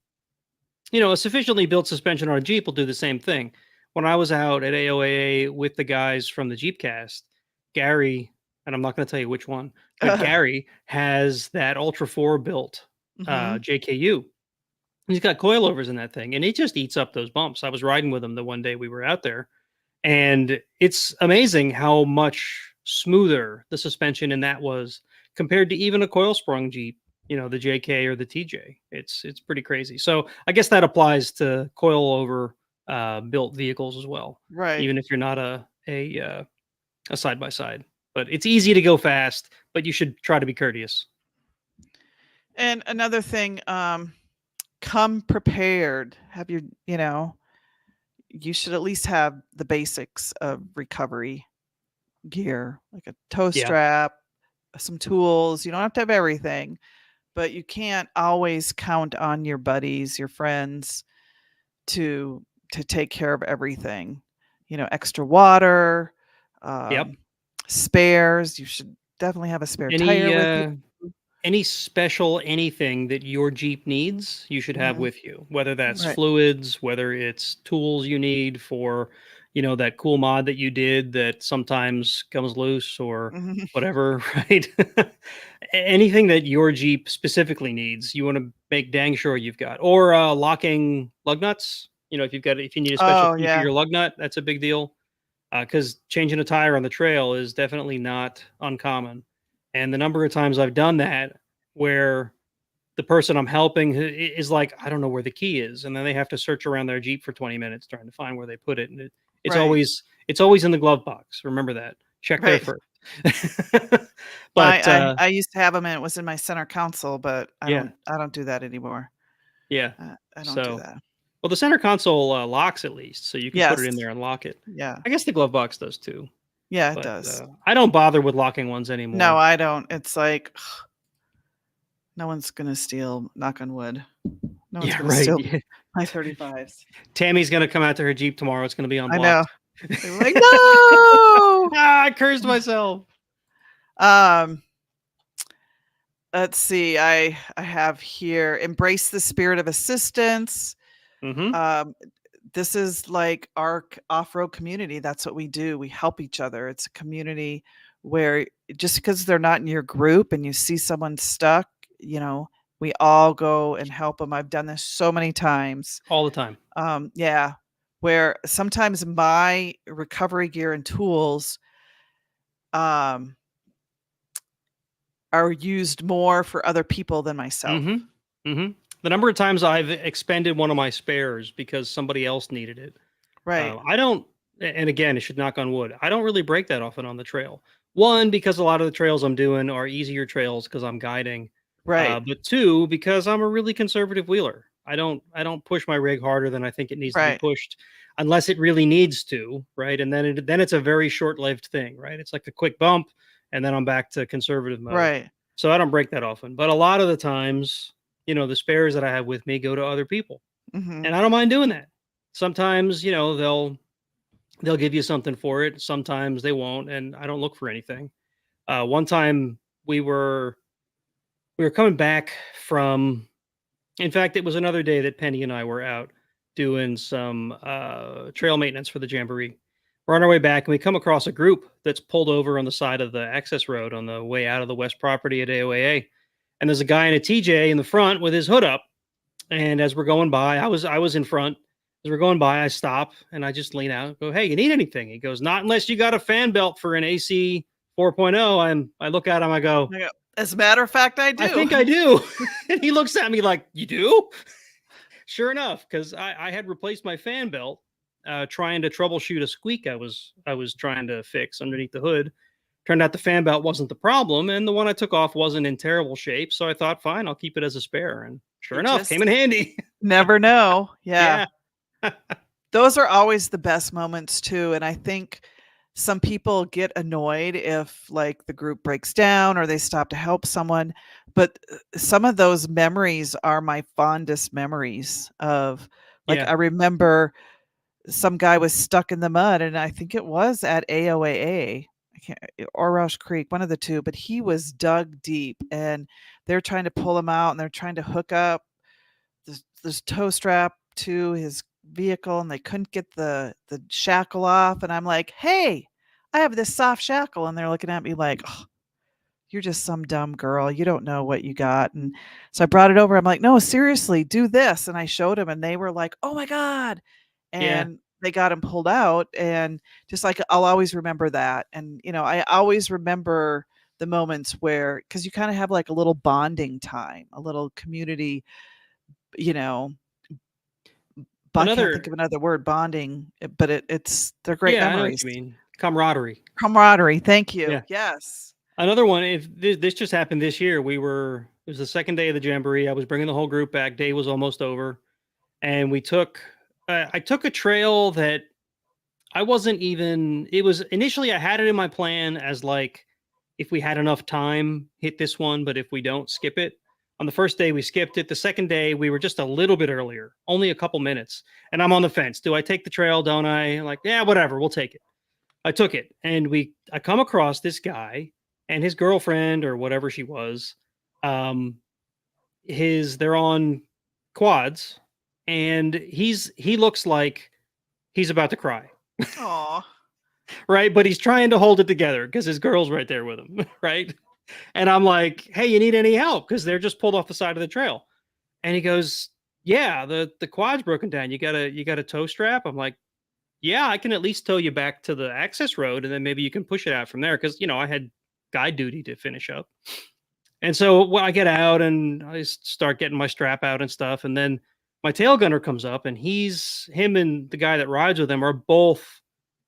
Speaker 1: sufficiently built suspension on a Jeep will do the same thing. When I was out at AOAA with the guys from the Jeep cast, Gary, and I'm not going to tell you which one, but Gary has that Ultra 4 built
Speaker 2: Mhm.
Speaker 1: JKU. He's got coilovers in that thing, and it just eats up those bumps. I was riding with him the one day we were out there, and it's amazing how much smoother the suspension in that was compared to even a coil sprung Jeep, the JK or the TJ. It's pretty crazy. So I guess that applies to coilover built vehicles as well,
Speaker 2: Right.
Speaker 1: even if you're not a side by side. But it's easy to go fast, but you should try to be courteous.
Speaker 2: And another thing, come prepared. You should at least have the basics of recovery gear, like a toe
Speaker 1: Yeah.
Speaker 2: strap, some tools. You don't have to have everything, but you can't always count on your buddies, your friends to take care of everything. Extra water,
Speaker 1: Yep.
Speaker 2: um, spares. You should definitely have a spare tire
Speaker 1: Any
Speaker 2: with you.
Speaker 1: uh Any special anything that your Jeep needs, you should have
Speaker 2: Mhm.
Speaker 1: with you, whether that's
Speaker 2: Right.
Speaker 1: fluids, whether it's tools you need for, that cool mod that you did that sometimes comes loose or
Speaker 2: Mhm.
Speaker 1: whatever, right? Anything that your Jeep specifically needs, you want to make dang sure you've got. Or locking lug nuts. If you need a special
Speaker 2: Oh,
Speaker 1: key for
Speaker 2: yeah.
Speaker 1: your lug nut, that's a big deal. Because changing a tire on the trail is definitely not uncommon. And the number of times I've done that where the person I'm helping is like, I don't know where the key is, and then they have to search around their Jeep for 20 minutes trying to find where they put it, and it's
Speaker 2: Right.
Speaker 1: always in the glove box. Remember that. Check there
Speaker 2: Right.
Speaker 1: first.
Speaker 2: I
Speaker 1: But
Speaker 2: I I used to have them, and it was in my center console, but
Speaker 1: yeah,
Speaker 2: I don't do that anymore.
Speaker 1: yeah.
Speaker 2: I don't do
Speaker 1: So,
Speaker 2: that.
Speaker 1: well, the center console locks at least, so you can put it in
Speaker 2: Yes.
Speaker 1: there and lock it.
Speaker 2: Yeah.
Speaker 1: I guess the glove box does too,
Speaker 2: Yeah, it
Speaker 1: but
Speaker 2: does.
Speaker 1: I don't bother with locking ones
Speaker 2: No,
Speaker 1: anymore.
Speaker 2: I don't. It's like, no one's gonna steal, knock on wood. No one's
Speaker 1: Yeah,
Speaker 2: gonna
Speaker 1: right.
Speaker 2: steal
Speaker 1: Yeah.
Speaker 2: my 35s.
Speaker 1: Tammy's gonna come out to her Jeep tomorrow. It's gonna be
Speaker 2: I know.
Speaker 1: unblocked.
Speaker 2: They were like, "No!"
Speaker 1: I cursed myself.
Speaker 2: Um, let's see. I have here, embrace the spirit of assistance.
Speaker 1: Mhm.
Speaker 2: Um, this is like our off-road community. That's what we do. We help each other. It's a community where just because they're not in your group and you see someone stuck, we all go and help them. I've done this so many times.
Speaker 1: All the time.
Speaker 2: Yeah, where sometimes my recovery gear and tools, um, are used more for other people than myself.
Speaker 1: The number of times I've expended one of my spares because somebody else needed it.
Speaker 2: Right.
Speaker 1: I don't, and again, it should knock on wood. I don't really break that often on the trail. One, because a lot of the trails I'm doing are easier trails because I'm guiding.
Speaker 2: Right.
Speaker 1: But two, because I'm a really conservative wheeler. I don't push my rig harder than I think it needs to be
Speaker 2: Right.
Speaker 1: pushed, unless it really needs to, right? And then it's a very short-lived thing, right? It's like a quick bump, and then I'm back to conservative mode.
Speaker 2: Right.
Speaker 1: So I don't break that often. But a lot of the times, the spares that I have with me go to other people,
Speaker 2: Mm-hmm.
Speaker 1: and I don't mind doing that. Sometimes, they'll give you something for it. Sometimes they won't, and I don't look for anything. One time we were coming back from. In fact, it was another day that Penny and I were out doing some trail maintenance for the jamboree. We're on our way back, and we come across a group that's pulled over on the side of the access road on the way out of the west property at AOAA. And there's a guy in a TJ in the front with his hood up. And as we're going by, I was in front. As we're going by, I stop and I just lean out and go, "Hey, you need anything?" He goes, "Not unless you got a fan belt for an AC 4.0." I look at him, I go,
Speaker 2: as a matter of fact, I do.
Speaker 1: "I think I do." And he looks at me like, "You do?" Sure enough, because I had replaced my fan belt trying to troubleshoot a squeak I was trying to fix underneath the hood. Turned out the fan belt wasn't the problem, and the one I took off wasn't in terrible shape. So I thought, fine, I'll keep it as a spare. And sure enough, came in handy.
Speaker 2: Never know. Yeah.
Speaker 1: Yeah.
Speaker 2: Those are always the best moments too. And I think some people get annoyed if like the group breaks down or they stop to help someone. But some of those memories are my fondest memories of like,
Speaker 1: Yeah.
Speaker 2: I remember some guy was stuck in the mud, and I think it was at AOAA. I can't, or Rush Creek, one of the two, but he was dug deep and they're trying to pull him out and they're trying to hook up this tow strap to his vehicle and they couldn't get the shackle off. And I'm like, "Hey, I have this soft shackle." And they're looking at me like, "Oh, you're just some dumb girl. You don't know what you got." And so I brought it over. I'm like, "No, seriously, do this." And I showed them and they were like, "Oh my God."
Speaker 1: Yeah.
Speaker 2: And they got him pulled out. And just like, I'll always remember that. And, I always remember the moments where, because you kind of have like a little bonding time, a little community, you know, I can't think
Speaker 1: Another.
Speaker 2: of another word, bonding, but they're great
Speaker 1: Yeah, I know what
Speaker 2: memories.
Speaker 1: you mean. Camaraderie.
Speaker 2: Camaraderie. Thank you.
Speaker 1: Yeah.
Speaker 2: Yes.
Speaker 1: Another one. If this just happened this year, it was the second day of the jamboree. I was bringing the whole group back. Day was almost over, and I took a trail that I wasn't even. It was initially I had it in my plan as like, if we had enough time, hit this one, but if we don't, skip it. On the first day, we skipped it. The second day, we were just a little bit earlier, only a couple minutes. And I'm on the fence. Do I take the trail? Don't I? Like, yeah, whatever. We'll take it. I took it, and I come across this guy and his girlfriend or whatever she was. Um, they're on quads, and he looks like he's about to cry.
Speaker 2: Aw.
Speaker 1: Right, but he's trying to hold it together because his girl's right there with him. Right, and I'm like, "Hey, you need any help?" Because they're just pulled off the side of the trail. And he goes, "Yeah, the quad's broken down. You got a tow strap?" I'm like, "Yeah, I can at least tow you back to the access road, and then maybe you can push it out from there." Because I had guide duty to finish up. And so I get out and I start getting my strap out and stuff, and then my tail gunner comes up, and him and the guy that rides with him are both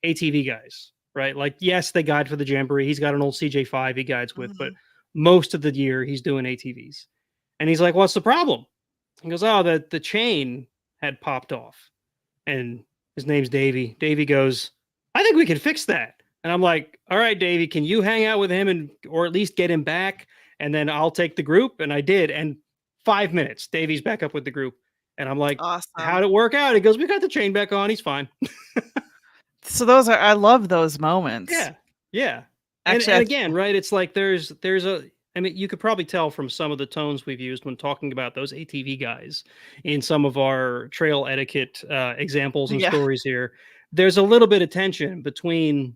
Speaker 1: ATV guys, right? Like, yes, they guide for the jamboree. He's got an old CJ5 he guides with, but
Speaker 2: Mhm.
Speaker 1: most of the year he's doing ATVs. And he's like, "What's the problem?" He goes, "Oh, the chain had popped off." And his name's Davey. Davey goes, "I think we can fix that." And I'm like, "All right, Davey, can you hang out with him or at least get him back? And then I'll take the group." And I did. And 5 minutes, Davey's back up with the group. And I'm like, "How'd
Speaker 2: Awesome.
Speaker 1: it work out?" He goes, "We got the chain back on. He's fine."
Speaker 2: So I love those moments.
Speaker 1: Yeah. Yeah. And
Speaker 2: Actually,
Speaker 1: and again, right? It's like there's a I mean, you could probably tell from some of the tones we've used when talking about those ATV guys in some of our trail etiquette examples and
Speaker 2: yeah,
Speaker 1: stories here. There's a little bit of tension between,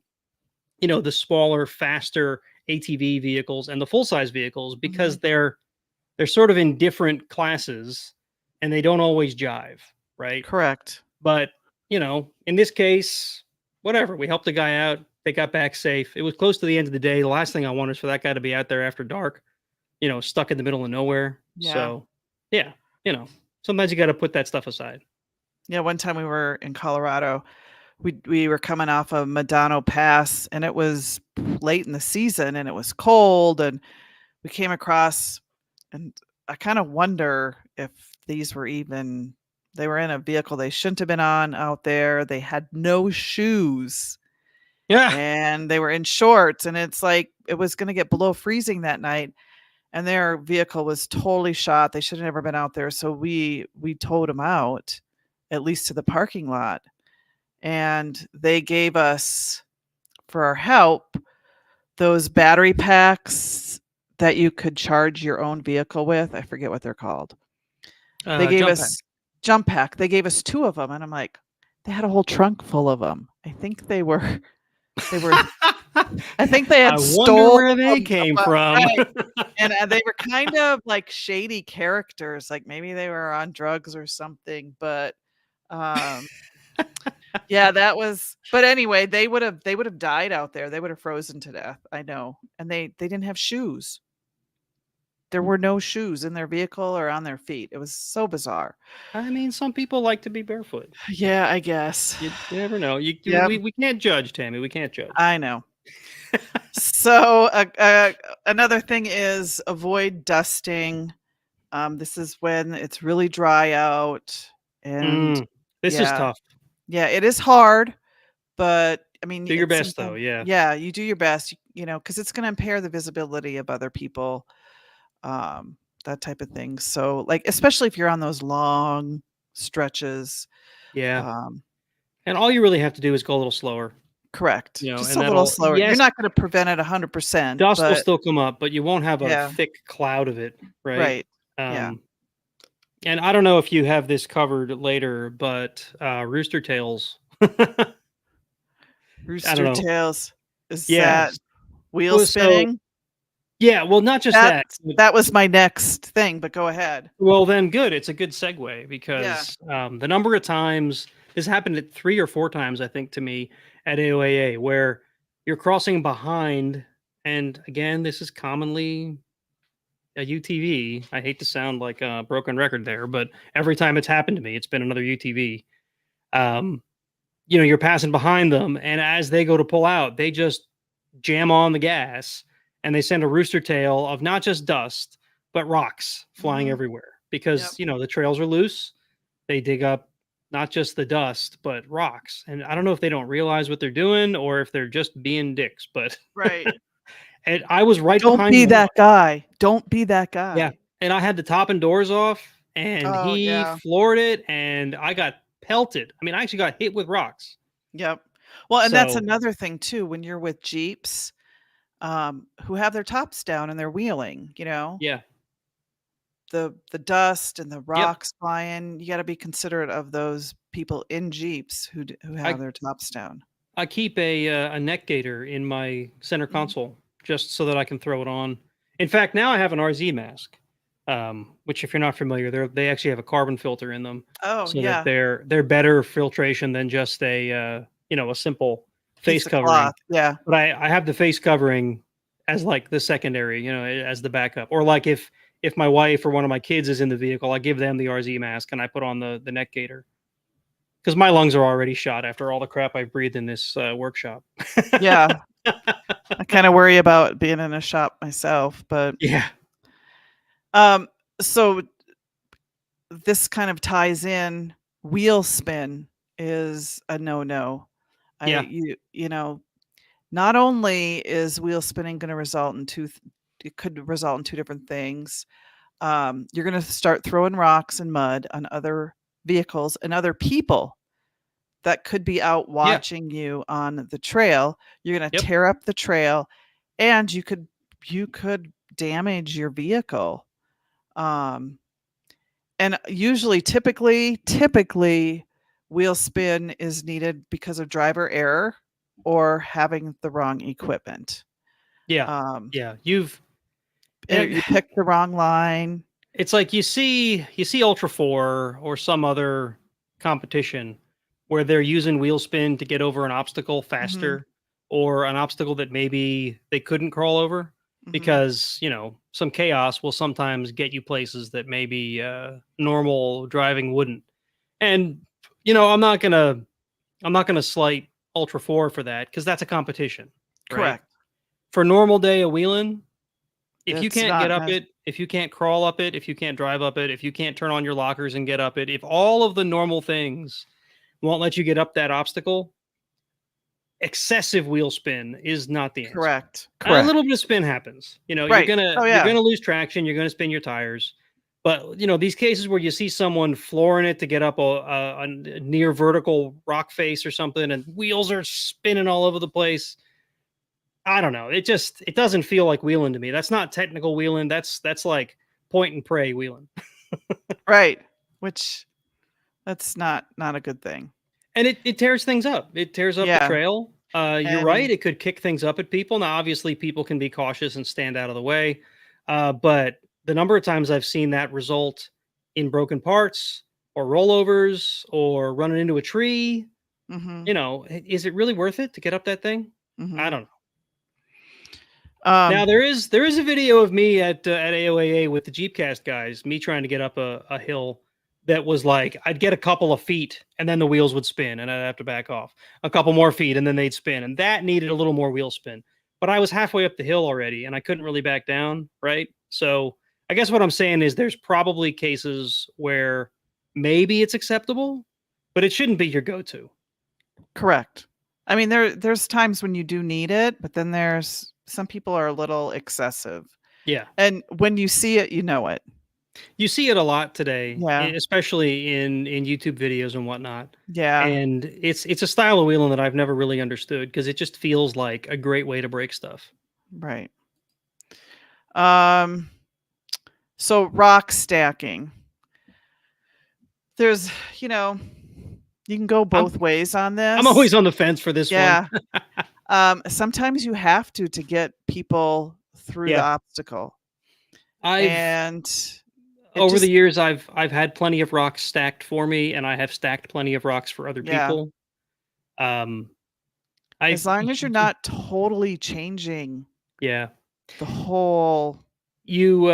Speaker 1: the smaller, faster ATV vehicles and the full size vehicles
Speaker 2: mhm,
Speaker 1: because they're sort of in different classes and they don't always jive, right?
Speaker 2: correct.
Speaker 1: But, in this case, whatever. We helped the guy out. They got back safe. It was close to the end of the day. The last thing I want is for that guy to be out there after dark. stuck in the middle of nowhere.
Speaker 2: Yeah.
Speaker 1: So, yeah, sometimes you got to put that stuff aside.
Speaker 2: Yeah, one time we were in Colorado, we were coming off of Medano Pass, and it was late in the season, and it was cold, and we came across, and I kind of wonder if these were even they were in a vehicle they shouldn't have been on out there. They had no shoes
Speaker 1: Yeah.
Speaker 2: and they were in shorts, and it's like it was going to get below freezing that night, and their vehicle was totally shot. They should have never been out there. So we towed them out, at least to the parking lot. And they gave us, for our help, those battery packs that you could charge your own vehicle with. I forget what they're called. They gave
Speaker 1: Jump pack.
Speaker 2: us jump pack. They gave us 2 of them, and I'm like, they had a whole trunk full of them. I think they were I think they had
Speaker 1: I wonder
Speaker 2: stolen
Speaker 1: where they
Speaker 2: them,
Speaker 1: came
Speaker 2: but
Speaker 1: from.
Speaker 2: right. And, they were kind of like shady characters, like maybe they were on drugs or something, but, yeah, that was but anyway, they would have died out there. They would have frozen to death, I know, and they didn't have shoes. There were no shoes in their vehicle or on their feet. It was so bizarre.
Speaker 1: I mean, some people like to be barefoot.
Speaker 2: Yeah, I guess.
Speaker 1: You never know.
Speaker 2: Yep.
Speaker 1: We can't judge, Tammy. We can't judge.
Speaker 2: I know. So, another thing is avoid dusting. This is when it's really dry out, and
Speaker 1: This is tough.
Speaker 2: Yeah, it is hard, but I mean,
Speaker 1: Do your
Speaker 2: it's
Speaker 1: best, though.
Speaker 2: something
Speaker 1: Yeah.
Speaker 2: you do your best, because it's gonna impair the visibility of other people, that type of thing. So, like, especially if you're on those long stretches.
Speaker 1: Yeah. And all you really have to do is go a little slower.
Speaker 2: Correct. Just
Speaker 1: And
Speaker 2: a little
Speaker 1: that'll
Speaker 2: slower. You're
Speaker 1: yes,
Speaker 2: not gonna prevent it 100%,
Speaker 1: dust will
Speaker 2: but
Speaker 1: still come up, but you won't have a
Speaker 2: yeah,
Speaker 1: thick cloud of it, right?
Speaker 2: right. Yeah.
Speaker 1: And I don't know if you have this covered later, but rooster tails. I don't
Speaker 2: Rooster
Speaker 1: know.
Speaker 2: tails. Is
Speaker 1: Yeah.
Speaker 2: that wheel
Speaker 1: Well,
Speaker 2: spinning?
Speaker 1: yeah, well, not just that.
Speaker 2: That was my next thing, but go ahead.
Speaker 1: Well, then good. It's a good segue
Speaker 2: Yeah.
Speaker 1: because the number of times this happened at 3 or 4 times, I think, to me at AOAA, where you're crossing behind, and again, this is commonly a UTV. I hate to sound like a broken record there, but every time it's happened to me, it's been another UTV. You're passing behind them, and as they go to pull out, they just jam on the gas, and they send a rooster tail of not just dust, but rocks flying everywhere because, the trails are loose. They dig up not just the dust, but rocks. And I don't know if they don't realize what they're doing or if they're just being dicks, but
Speaker 2: Right.
Speaker 1: and I was right
Speaker 2: Don't
Speaker 1: behind
Speaker 2: be
Speaker 1: them.
Speaker 2: that guy. Don't be that guy.
Speaker 1: Yeah. And I had the top and doors off, and
Speaker 2: Oh,
Speaker 1: he
Speaker 2: yeah.
Speaker 1: floored it, and I got pelted. I mean, I actually got hit with rocks.
Speaker 2: Yep. Well, and that's
Speaker 1: So
Speaker 2: another thing too, when you're with Jeeps, who have their tops down and they're wheeling,
Speaker 1: yeah.
Speaker 2: the dust and the
Speaker 1: Yep.
Speaker 2: rocks flying, you gotta be considerate of those people in Jeeps who have
Speaker 1: I
Speaker 2: their tops down.
Speaker 1: I keep a neck gaiter in my center console just so that I can throw it on. In fact, now I have an RZ mask, which, if you're not familiar, they actually have a carbon filter in them,
Speaker 2: Oh,
Speaker 1: so
Speaker 2: yeah.
Speaker 1: that they're better filtration than just a simple face
Speaker 2: Piece of
Speaker 1: covering.
Speaker 2: cloth. Yeah.
Speaker 1: But I have the face covering as like the secondary, as the backup. Or like if my wife or one of my kids is in the vehicle, I give them the RZ mask and I put on the neck gaiter. Because my lungs are already shot after all the crap I've breathed in this workshop.
Speaker 2: Yeah. I kind of worry about being in a shop myself, but
Speaker 1: Yeah.
Speaker 2: So this kind of ties in. Wheel spin is a no-no.
Speaker 1: Yeah.
Speaker 2: Not only is wheel spinning going to result in it could result in 2 different things. You're going to start throwing rocks and mud on other vehicles and other people that could be out watching you on the trail. You're going to tear up the trail, and you could damage your vehicle. And usually, typically, wheel spin is needed because of driver error or having the wrong equipment.
Speaker 1: Yeah. You
Speaker 2: picked the wrong line.
Speaker 1: It's like you see Ultra 4 or some other competition where they're using wheel spin to get over an obstacle faster or an obstacle that maybe they couldn't crawl over.
Speaker 2: Mhm.
Speaker 1: because some chaos will sometimes get you places that maybe normal driving wouldn't. And I'm not gonna slight Ultra 4 for that because that's a competition, right?
Speaker 2: Correct.
Speaker 1: For normal day of wheeling, if you
Speaker 2: It's
Speaker 1: can't get
Speaker 2: not
Speaker 1: up
Speaker 2: meas
Speaker 1: it, if you can't crawl up it, if you can't drive up it, if you can't turn on your lockers and get up it, if all of the normal things won't let you get up that obstacle, excessive wheel spin is not the answer.
Speaker 2: correct.
Speaker 1: A
Speaker 2: Correct.
Speaker 1: little bit of spin happens. You're
Speaker 2: Right.
Speaker 1: gonna
Speaker 2: Oh,
Speaker 1: you're
Speaker 2: yeah.
Speaker 1: gonna lose traction. You're gonna spin your tires. But these cases where you see someone flooring it to get up a near vertical rock face or something, and wheels are spinning all over the place. I don't know. It doesn't feel like wheeling to me. That's not technical wheeling. That's like point and pray wheeling.
Speaker 2: Right. Which that's not a good thing.
Speaker 1: And it tears things up. It tears up the
Speaker 2: Yeah.
Speaker 1: trail. You're right.
Speaker 2: And
Speaker 1: It could kick things up at people. Now, obviously, people can be cautious and stand out of the way. But the number of times I've seen that result in broken parts or rollovers or running into a tree,
Speaker 2: mhm.
Speaker 1: is it really worth it to get up that thing? I
Speaker 2: Mhm.
Speaker 1: don't know. Now
Speaker 2: Um,
Speaker 1: there is a video of me at AOAA with the Jeepcast guys, me trying to get up a hill that was like I'd get a couple of feet and then the wheels would spin and I'd have to back off a couple more feet and then they'd spin and that needed a little more wheel spin. But I was halfway up the hill already and I couldn't really back down, right? So I guess what I'm saying is there's probably cases where maybe it's acceptable, but it shouldn't be your go-to.
Speaker 2: correct. I mean, there's times when you do need it, but then there's some people are a little excessive.
Speaker 1: Yeah.
Speaker 2: And when you see it, you know it.
Speaker 1: You see it a lot today,
Speaker 2: Yeah.
Speaker 1: especially in YouTube videos and whatnot.
Speaker 2: Yeah.
Speaker 1: And it's a style of wheeling that I've never really understood because it just feels like a great way to break stuff.
Speaker 2: Right. Um, so rock stacking. There's, you know, you can go
Speaker 1: I'm
Speaker 2: both ways on
Speaker 1: I'm
Speaker 2: this.
Speaker 1: always on the fence for this one.
Speaker 2: Yeah. Sometimes you have to get people through the
Speaker 1: Yeah,
Speaker 2: obstacle.
Speaker 1: I've
Speaker 2: And it
Speaker 1: over the
Speaker 2: just
Speaker 1: years I've had plenty of rocks stacked for me, and I have stacked plenty of rocks for other
Speaker 2: yeah,
Speaker 1: people. Um, I
Speaker 2: as long as you're not totally changing
Speaker 1: yeah,
Speaker 2: the whole
Speaker 1: you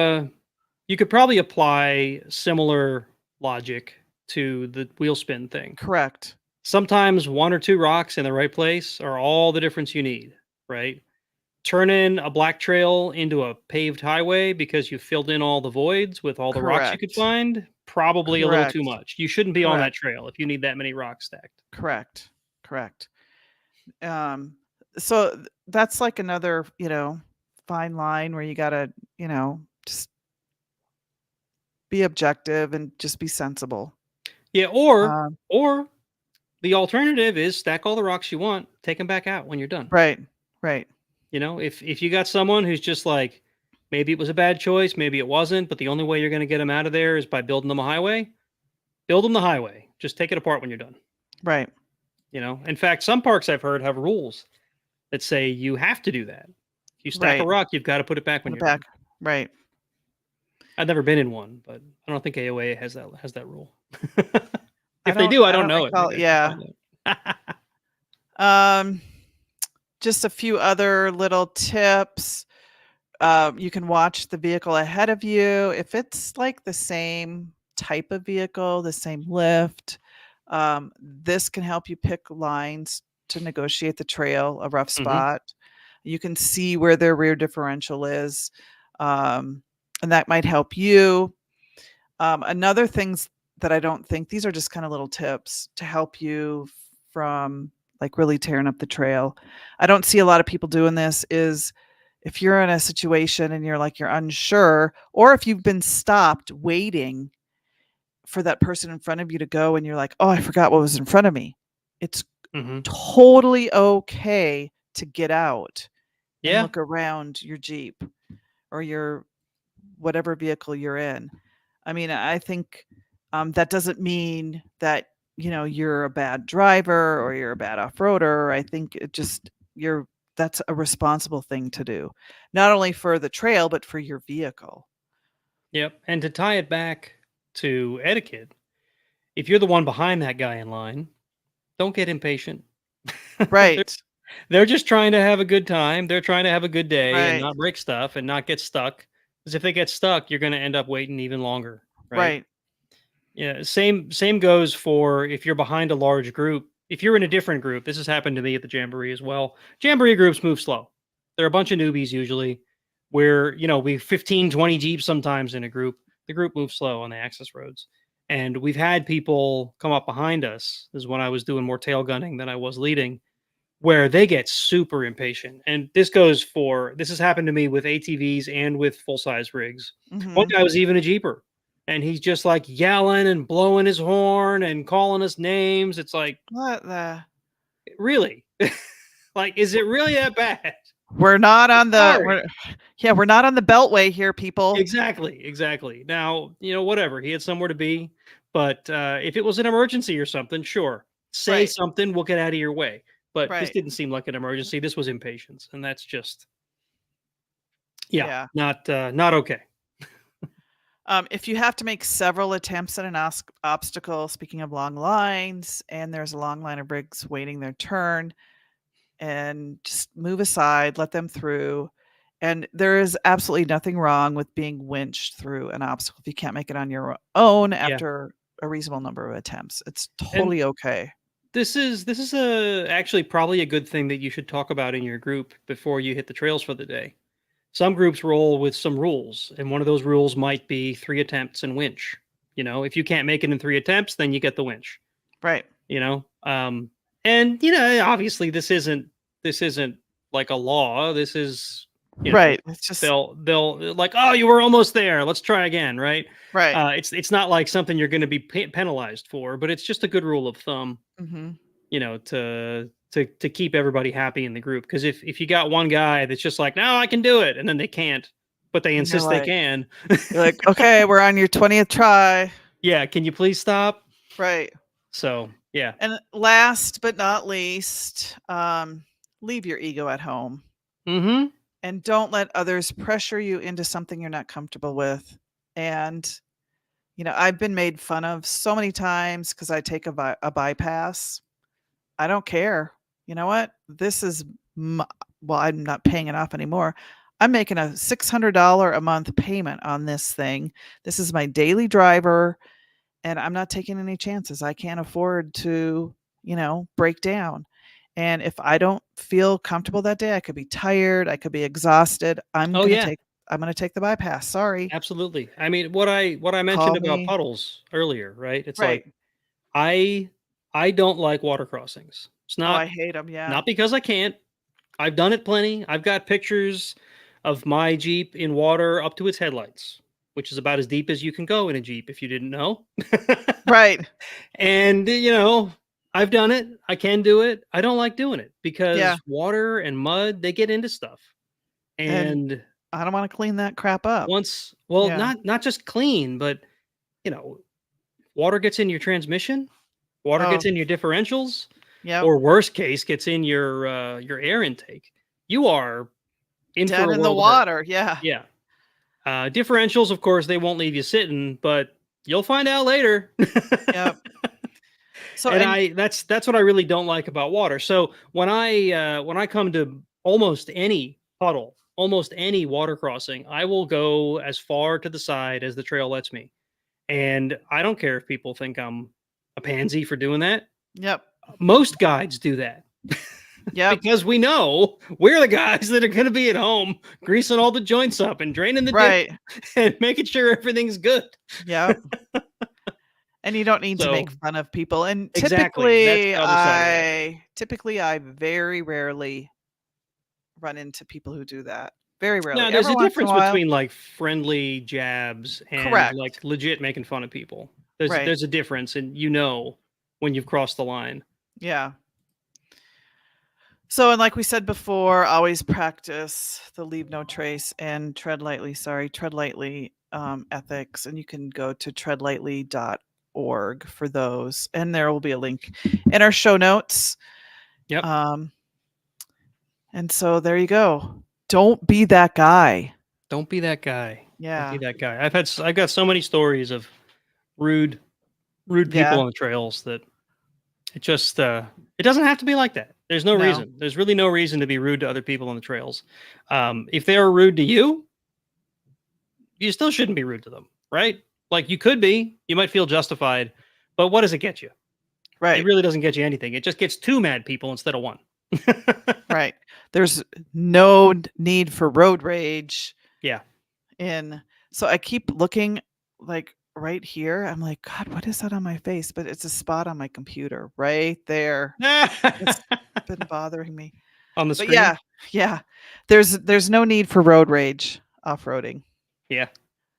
Speaker 1: you could probably apply similar logic to the wheel spin thing.
Speaker 2: correct.
Speaker 1: Sometimes one or two rocks in the right place are all the difference you need, right? Turning a black trail into a paved highway because you filled in all the voids with all the rocks you could
Speaker 2: Correct.
Speaker 1: find, probably a little too
Speaker 2: Correct.
Speaker 1: much. You shouldn't be on that
Speaker 2: Correct.
Speaker 1: trail if you need that many rocks stacked.
Speaker 2: Correct. Correct. Um, so that's like another, fine line where you gotta, just be objective and just be sensible.
Speaker 1: Yeah, or
Speaker 2: Um,
Speaker 1: or the alternative is stack all the rocks you want, take them back out when you're done.
Speaker 2: right. Right.
Speaker 1: If you got someone who's just like maybe it was a bad choice, maybe it wasn't, but the only way you're going to get them out of there is by building them a highway, build them the highway. Just take it apart when you're done.
Speaker 2: Right.
Speaker 1: In fact, some parks I've heard have rules that say you have to do that. If you stack a
Speaker 2: Right.
Speaker 1: rock, you've got to put it back when
Speaker 2: Put it
Speaker 1: you're done.
Speaker 2: back. Right.
Speaker 1: I've never been in one, but I don't think AOA has that rule.
Speaker 2: I
Speaker 1: If they
Speaker 2: don't
Speaker 1: do, I
Speaker 2: I
Speaker 1: don't
Speaker 2: don't
Speaker 1: know it.
Speaker 2: recall,
Speaker 1: Maybe I
Speaker 2: yeah.
Speaker 1: should find out.
Speaker 2: Um, just a few other little tips. You can watch the vehicle ahead of you. If it's like the same type of vehicle, the same lift, this can help you pick lines to negotiate the trail, a rough
Speaker 1: Mhm.
Speaker 2: spot. You can see where their rear differential is, um, and that might help you. Another things that I don't think these are just kind of little tips to help you from like really tearing up the trail. I don't see a lot of people doing this is if you're in a situation and you're unsure, or if you've been stopped waiting for that person in front of you to go and you're like, oh, I forgot what was in front of me. It's
Speaker 1: Mhm.
Speaker 2: totally okay to get out and
Speaker 1: Yeah.
Speaker 2: look around your Jeep or your whatever vehicle you're in. I mean, I think that doesn't mean that you're a bad driver or you're a bad off-roader. I think it just that's a responsible thing to do, not only for the trail but for your vehicle.
Speaker 1: Yep. And to tie it back to etiquette, if you're the one behind that guy in line, don't get impatient. There
Speaker 2: Right.
Speaker 1: They're just trying to have a good time. They're trying to have a good day and
Speaker 2: Right.
Speaker 1: not break stuff and not get stuck. Because if they get stuck, you're going to end up waiting even longer, right?
Speaker 2: Right.
Speaker 1: Yeah. Same goes for if you're behind a large group. If you're in a different group, this has happened to me at the jamboree as well. Jamboree groups move slow. They're a bunch of newbies usually. Where we 15, 20 jeeps sometimes in a group. The group moves slow on the access roads. And we've had people come up behind us. This is when I was doing more tail gunning than I was leading, where they get super impatient. And this has happened to me with ATVs and with full size rigs. One
Speaker 2: Hmm.
Speaker 1: guy was even a Jeeper, and he's just like yelling and blowing his horn and calling us names. It's like,
Speaker 2: What the?
Speaker 1: really? Like, is it really that bad?
Speaker 2: We're not on the.
Speaker 1: Sorry.
Speaker 2: We're not on the Beltway here, people.
Speaker 1: Exactly. Now, whatever. He had somewhere to be. But if it was an emergency or something, sure. Say
Speaker 2: Right.
Speaker 1: something, we'll get out of your way. But this
Speaker 2: Right.
Speaker 1: didn't seem like an emergency. This was impatience. And that's just, yeah,
Speaker 2: Yeah.
Speaker 1: not okay.
Speaker 2: If you have to make several attempts at an obstacle, speaking of long lines, and there's a long line of rigs waiting their turn, and just move aside, let them through. And there is absolutely nothing wrong with being winched through an obstacle if you can't make it on your own
Speaker 1: Yeah.
Speaker 2: after a reasonable number of attempts. It's
Speaker 1: And
Speaker 2: totally okay.
Speaker 1: this is actually probably a good thing that you should talk about in your group before you hit the trails for the day. Some groups roll with some rules, and one of those rules might be 3 attempts and winch. If you can't make it in 3 attempts, then you get the winch.
Speaker 2: Right.
Speaker 1: You know, and obviously this isn't like a law. This is
Speaker 2: Right. It's just
Speaker 1: they'll like, oh, you were almost there. Let's try again, right?
Speaker 2: right.
Speaker 1: It's not like something you're going to be penalized for, but it's just a good rule of thumb,
Speaker 2: Hmm.
Speaker 1: to keep everybody happy in the group. Because if you got one guy that's just like, no, I can do it, and then they can't, but they
Speaker 2: And
Speaker 1: insist they can,
Speaker 2: you're like, okay, we're on your 20th try.
Speaker 1: yeah, can you please stop?
Speaker 2: Right.
Speaker 1: So yeah,
Speaker 2: And last but not least, leave your ego at home
Speaker 1: mm-hmm.
Speaker 2: and don't let others pressure you into something you're not comfortable with. And, I've been made fun of so many times because I take a bypass. I don't care. You know what? This is, well, I'm not paying it off anymore. I'm making a $600 a month payment on this thing. This is my daily driver, and I'm not taking any chances. I can't afford to, break down. And if I don't feel comfortable that day, I could be tired, I could be exhausted.
Speaker 1: Oh yeah.
Speaker 2: I'm going to take the bypass. Sorry.
Speaker 1: Absolutely. I mean, what I mentioned
Speaker 2: Call
Speaker 1: about
Speaker 2: me.
Speaker 1: puddles earlier, right? It's
Speaker 2: Right.
Speaker 1: like I I don't like water crossings. It's
Speaker 2: Oh, I
Speaker 1: not
Speaker 2: hate them. Yeah.
Speaker 1: not because I can't. I've done it plenty. I've got pictures of my Jeep in water up to its headlights, which is about as deep as you can go in a Jeep if you didn't know.
Speaker 2: Right.
Speaker 1: And I've done it. I can do it. I don't like doing it
Speaker 2: Yeah.
Speaker 1: because water and mud, they get into stuff.
Speaker 2: And
Speaker 1: And
Speaker 2: I don't want to clean that crap up.
Speaker 1: well,
Speaker 2: Yeah.
Speaker 1: not just clean, but you know, water gets in your transmission, water
Speaker 2: Oh,
Speaker 1: gets in your differentials,
Speaker 2: yep.
Speaker 1: or worst case, gets in your air intake. You are in for
Speaker 2: Dead
Speaker 1: a
Speaker 2: in the
Speaker 1: world of hurt.
Speaker 2: water. Yeah.
Speaker 1: Yeah. Differentials, of course, they won't leave you sitting, but you'll find out later.
Speaker 2: Yep. So,
Speaker 1: And
Speaker 2: and
Speaker 1: that's what I really don't like about water. So when I come to almost any puddle, almost any water crossing, I will go as far to the side as the trail lets me. And I don't care if people think I'm a pansy for doing that.
Speaker 2: yep.
Speaker 1: Most guides do that
Speaker 2: Yep.
Speaker 1: because we know we're the guys that are going to be at home greasing all the joints up and draining the dip
Speaker 2: Right.
Speaker 1: and making sure everything's good.
Speaker 2: Yep. And you don't need to make
Speaker 1: So
Speaker 2: fun of people. And
Speaker 1: exactly, that's
Speaker 2: typically
Speaker 1: the other side of that.
Speaker 2: I very rarely run into people who do that. Very
Speaker 1: Now,
Speaker 2: rarely.
Speaker 1: there's
Speaker 2: Every
Speaker 1: a
Speaker 2: once in a
Speaker 1: difference
Speaker 2: while.
Speaker 1: between like friendly jabs and
Speaker 2: Correct.
Speaker 1: like legit making fun of people. There's
Speaker 2: Right.
Speaker 1: there's a difference, and when you've crossed the line.
Speaker 2: Yeah. So, and like we said before, always practice the leave no trace and tread lightly ethics. And you can go to treadlightly.org for those. And there will be a link in our show notes.
Speaker 1: Yep.
Speaker 2: Um, and so there you go. Don't be that guy.
Speaker 1: Don't be that guy. Don't be
Speaker 2: Yeah.
Speaker 1: that guy. I've got so many stories of rude people
Speaker 2: Yeah.
Speaker 1: on the trails that it just it doesn't have to be like that. There's no
Speaker 2: No.
Speaker 1: reason. There's really no reason to be rude to other people on the trails. If they are rude to you, you still shouldn't be rude to them, right? Like you could be, you might feel justified, but what does it get you? It
Speaker 2: Right.
Speaker 1: really doesn't get you anything. It just gets two mad people instead of one.
Speaker 2: Right. There's no need for road rage.
Speaker 1: Yeah.
Speaker 2: So I keep looking like right here. I'm like, God, what is that on my face? But it's a spot on my computer right there. It's been bothering me.
Speaker 1: On the
Speaker 2: But
Speaker 1: screen?
Speaker 2: yeah. There's no need for road rage off-roading.
Speaker 1: Yeah.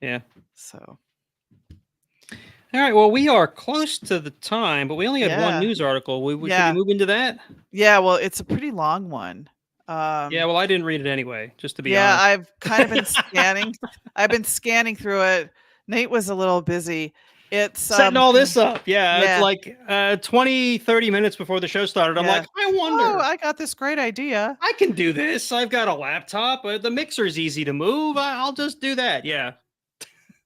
Speaker 1: Yeah.
Speaker 2: So
Speaker 1: All right. Well, we are close to the time, but we only had one
Speaker 2: yeah.
Speaker 1: news article. Should we
Speaker 2: Yeah.
Speaker 1: move into that?
Speaker 2: Yeah, well, it's a pretty long one.
Speaker 1: Yeah. Well, I didn't read it anyway, just to be
Speaker 2: Yeah,
Speaker 1: honest.
Speaker 2: I've kind of been scanning. I've been scanning through it. Nate was a little busy. It's
Speaker 1: Setting all this up. Yeah. It's
Speaker 2: yeah.
Speaker 1: like 20, 30 minutes before the show started. I'm
Speaker 2: Yeah.
Speaker 1: like, I
Speaker 2: Oh,
Speaker 1: wonder.
Speaker 2: I got this great idea.
Speaker 1: I can do this. I've got a laptop. The mixer's easy to move. I'll just do that. Yeah. I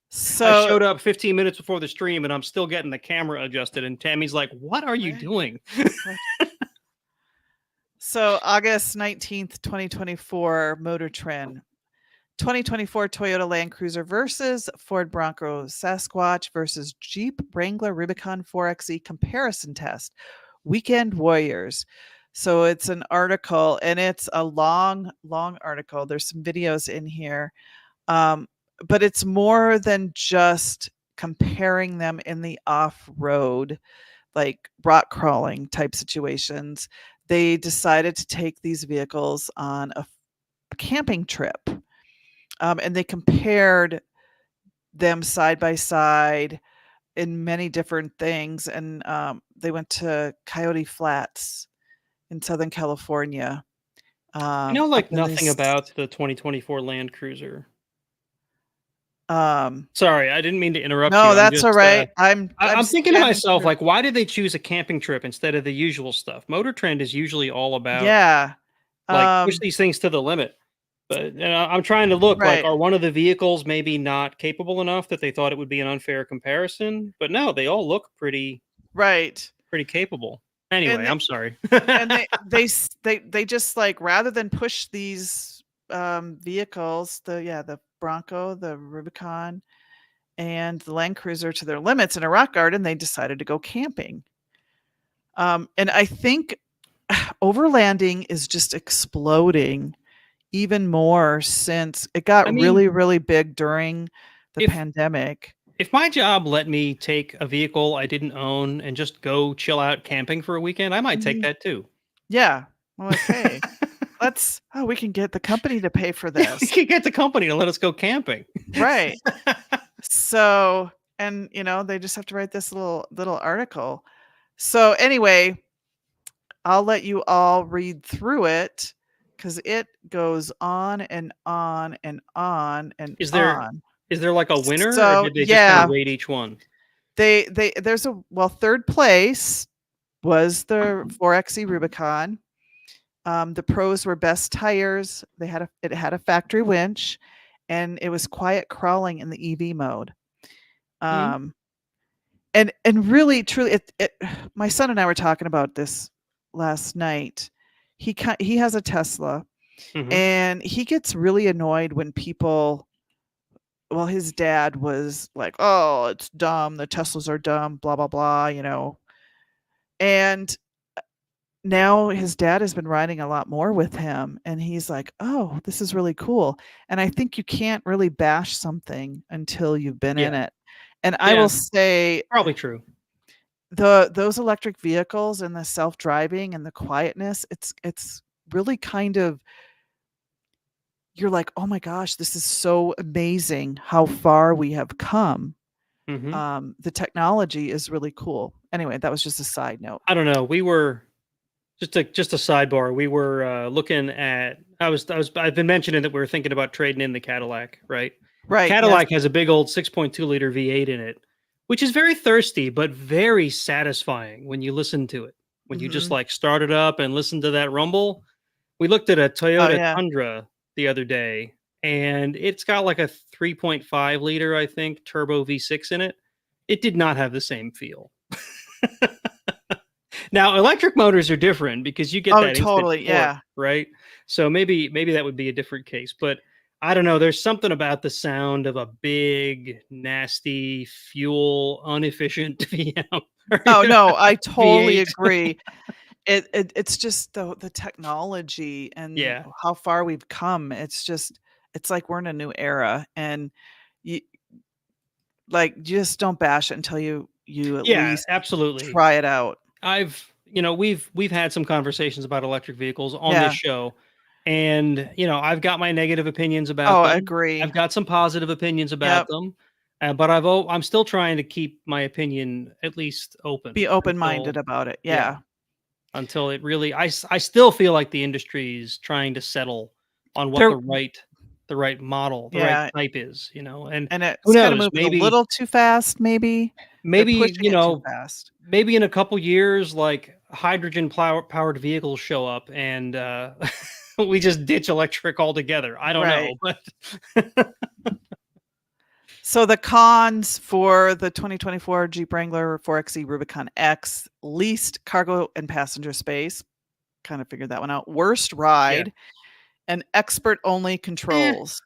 Speaker 2: So
Speaker 1: showed up 15 minutes before the stream and I'm still getting the camera adjusted. And Tammy's like, what are you
Speaker 2: Right.
Speaker 1: doing?
Speaker 2: So August 19th, 2024, Motor Trend. 2024 Toyota Land Cruiser versus Ford Bronco Sasquatch versus Jeep Wrangler Rubicon 4xe comparison test. Weekend Warriors. So it's an article and it's a long article. There's some videos in here. But it's more than just comparing them in the off-road, like rock crawling type situations. They decided to take these vehicles on a camping trip. And they compared them side by side in many different things. And they went to Coyote Flats in Southern California.
Speaker 1: I know like
Speaker 2: and
Speaker 1: nothing about the 2024 Land Cruiser.
Speaker 2: Um,
Speaker 1: Sorry, I didn't mean to interrupt you.
Speaker 2: no,
Speaker 1: I'm
Speaker 2: that's
Speaker 1: just,
Speaker 2: all right.
Speaker 1: I'm thinking to
Speaker 2: scanning
Speaker 1: myself,
Speaker 2: through.
Speaker 1: like, why did they choose a camping trip instead of the usual stuff? Motor Trend is usually all about
Speaker 2: Yeah.
Speaker 1: like push these things to the limit. But I'm trying to look like,
Speaker 2: Right.
Speaker 1: are one of the vehicles maybe not capable enough that they thought it would be an unfair comparison? But no, they all look pretty
Speaker 2: Right.
Speaker 1: capable. Anyway,
Speaker 2: And
Speaker 1: I'm sorry.
Speaker 2: and they just like rather than push these vehicles, the Bronco, the Rubicon, and the Land Cruiser to their limits in a rock garden, they decided to go camping. And I think overlanding is just exploding even more since it got
Speaker 1: I mean,
Speaker 2: really, really big during the
Speaker 1: if
Speaker 2: pandemic.
Speaker 1: if my job let me take a vehicle I didn't own and just go chill out camping for a weekend, I might take that too.
Speaker 2: Yeah. I'm like, hey, we can get the company to pay for
Speaker 1: We
Speaker 2: this.
Speaker 1: can get the company to let us go camping.
Speaker 2: Right. So, and they just have to write this little article. So anyway, I'll let you all read through it because it goes on and on and on and
Speaker 1: Is
Speaker 2: on.
Speaker 1: there like a winner, or
Speaker 2: So
Speaker 1: did they just kind
Speaker 2: yeah,
Speaker 1: of rate each one?
Speaker 2: there's third place was the 4xe Rubicon. The pros were best tires. It had a factory winch, and it was quiet crawling in the EV mode. And really, truly, my son and I were talking about this last night. He has a Tesla, and he gets really annoyed when people. Well, his dad was like, "Oh, it's dumb. The Teslas are dumb. Blah blah blah." And now his dad has been riding a lot more with him, and he's like, "Oh, this is really cool." And I think you can't really bash something until you've been in it. And I will say,
Speaker 1: probably true.
Speaker 2: Those electric vehicles and the self-driving and the quietness, it's really kind of, you're like, "Oh my gosh, this is so amazing how far we have come." The technology is really cool. Anyway, that was just a side note.
Speaker 1: I don't know. We were just a sidebar. We were looking at. I've been mentioning that we were thinking about trading in the Cadillac, right?
Speaker 2: Right.
Speaker 1: Cadillac
Speaker 2: Yes.
Speaker 1: has a big old 6.2 liter V8 in it, which is very thirsty but very satisfying when you listen to it. When you just like start it up and listen to that rumble. We looked at a Toyota Tundra the other day, and it's got like a 3.5 liter, I think, turbo V6 in it. It did not have the same feel. Now, electric motors are different because you get
Speaker 2: Oh,
Speaker 1: that instant
Speaker 2: totally.
Speaker 1: torque,
Speaker 2: Yeah.
Speaker 1: right? So maybe that would be a different case, but I don't know. There's something about the sound of a big, nasty, fuel inefficient VM or
Speaker 2: Oh no, I totally
Speaker 1: V8.
Speaker 2: agree. It's just the technology and
Speaker 1: Yeah,
Speaker 2: how far we've come. It's like we're in a new era, and you just don't bash it until you at
Speaker 1: yeah,
Speaker 2: least
Speaker 1: absolutely.
Speaker 2: try it out.
Speaker 1: We've had some conversations about electric vehicles on this
Speaker 2: Yeah.
Speaker 1: show, and I've got my negative opinions about
Speaker 2: Oh, I
Speaker 1: them.
Speaker 2: agree.
Speaker 1: I've got some positive opinions about
Speaker 2: Yep.
Speaker 1: them, but I'm still trying to keep my opinion at least open
Speaker 2: Be open-minded
Speaker 1: until
Speaker 2: about it.
Speaker 1: yeah,
Speaker 2: Yeah.
Speaker 1: until it really. I still feel like the industry is trying to settle on what
Speaker 2: They're
Speaker 1: the right model, the right
Speaker 2: yeah,
Speaker 1: type is, and
Speaker 2: and
Speaker 1: who
Speaker 2: it's kinda
Speaker 1: knows,
Speaker 2: moving a little too fast, maybe. They're
Speaker 1: maybe
Speaker 2: pushing it too fast.
Speaker 1: maybe in a couple years, like hydrogen powered vehicles show up and we just ditch electric altogether. I don't
Speaker 2: Right.
Speaker 1: know, but
Speaker 2: So the cons for the 2024 Jeep Wrangler 4xe Rubicon X: least cargo and passenger space. Kind of figured that one out. Worst
Speaker 1: yeah,
Speaker 2: ride and expert-only
Speaker 1: eh,
Speaker 2: controls.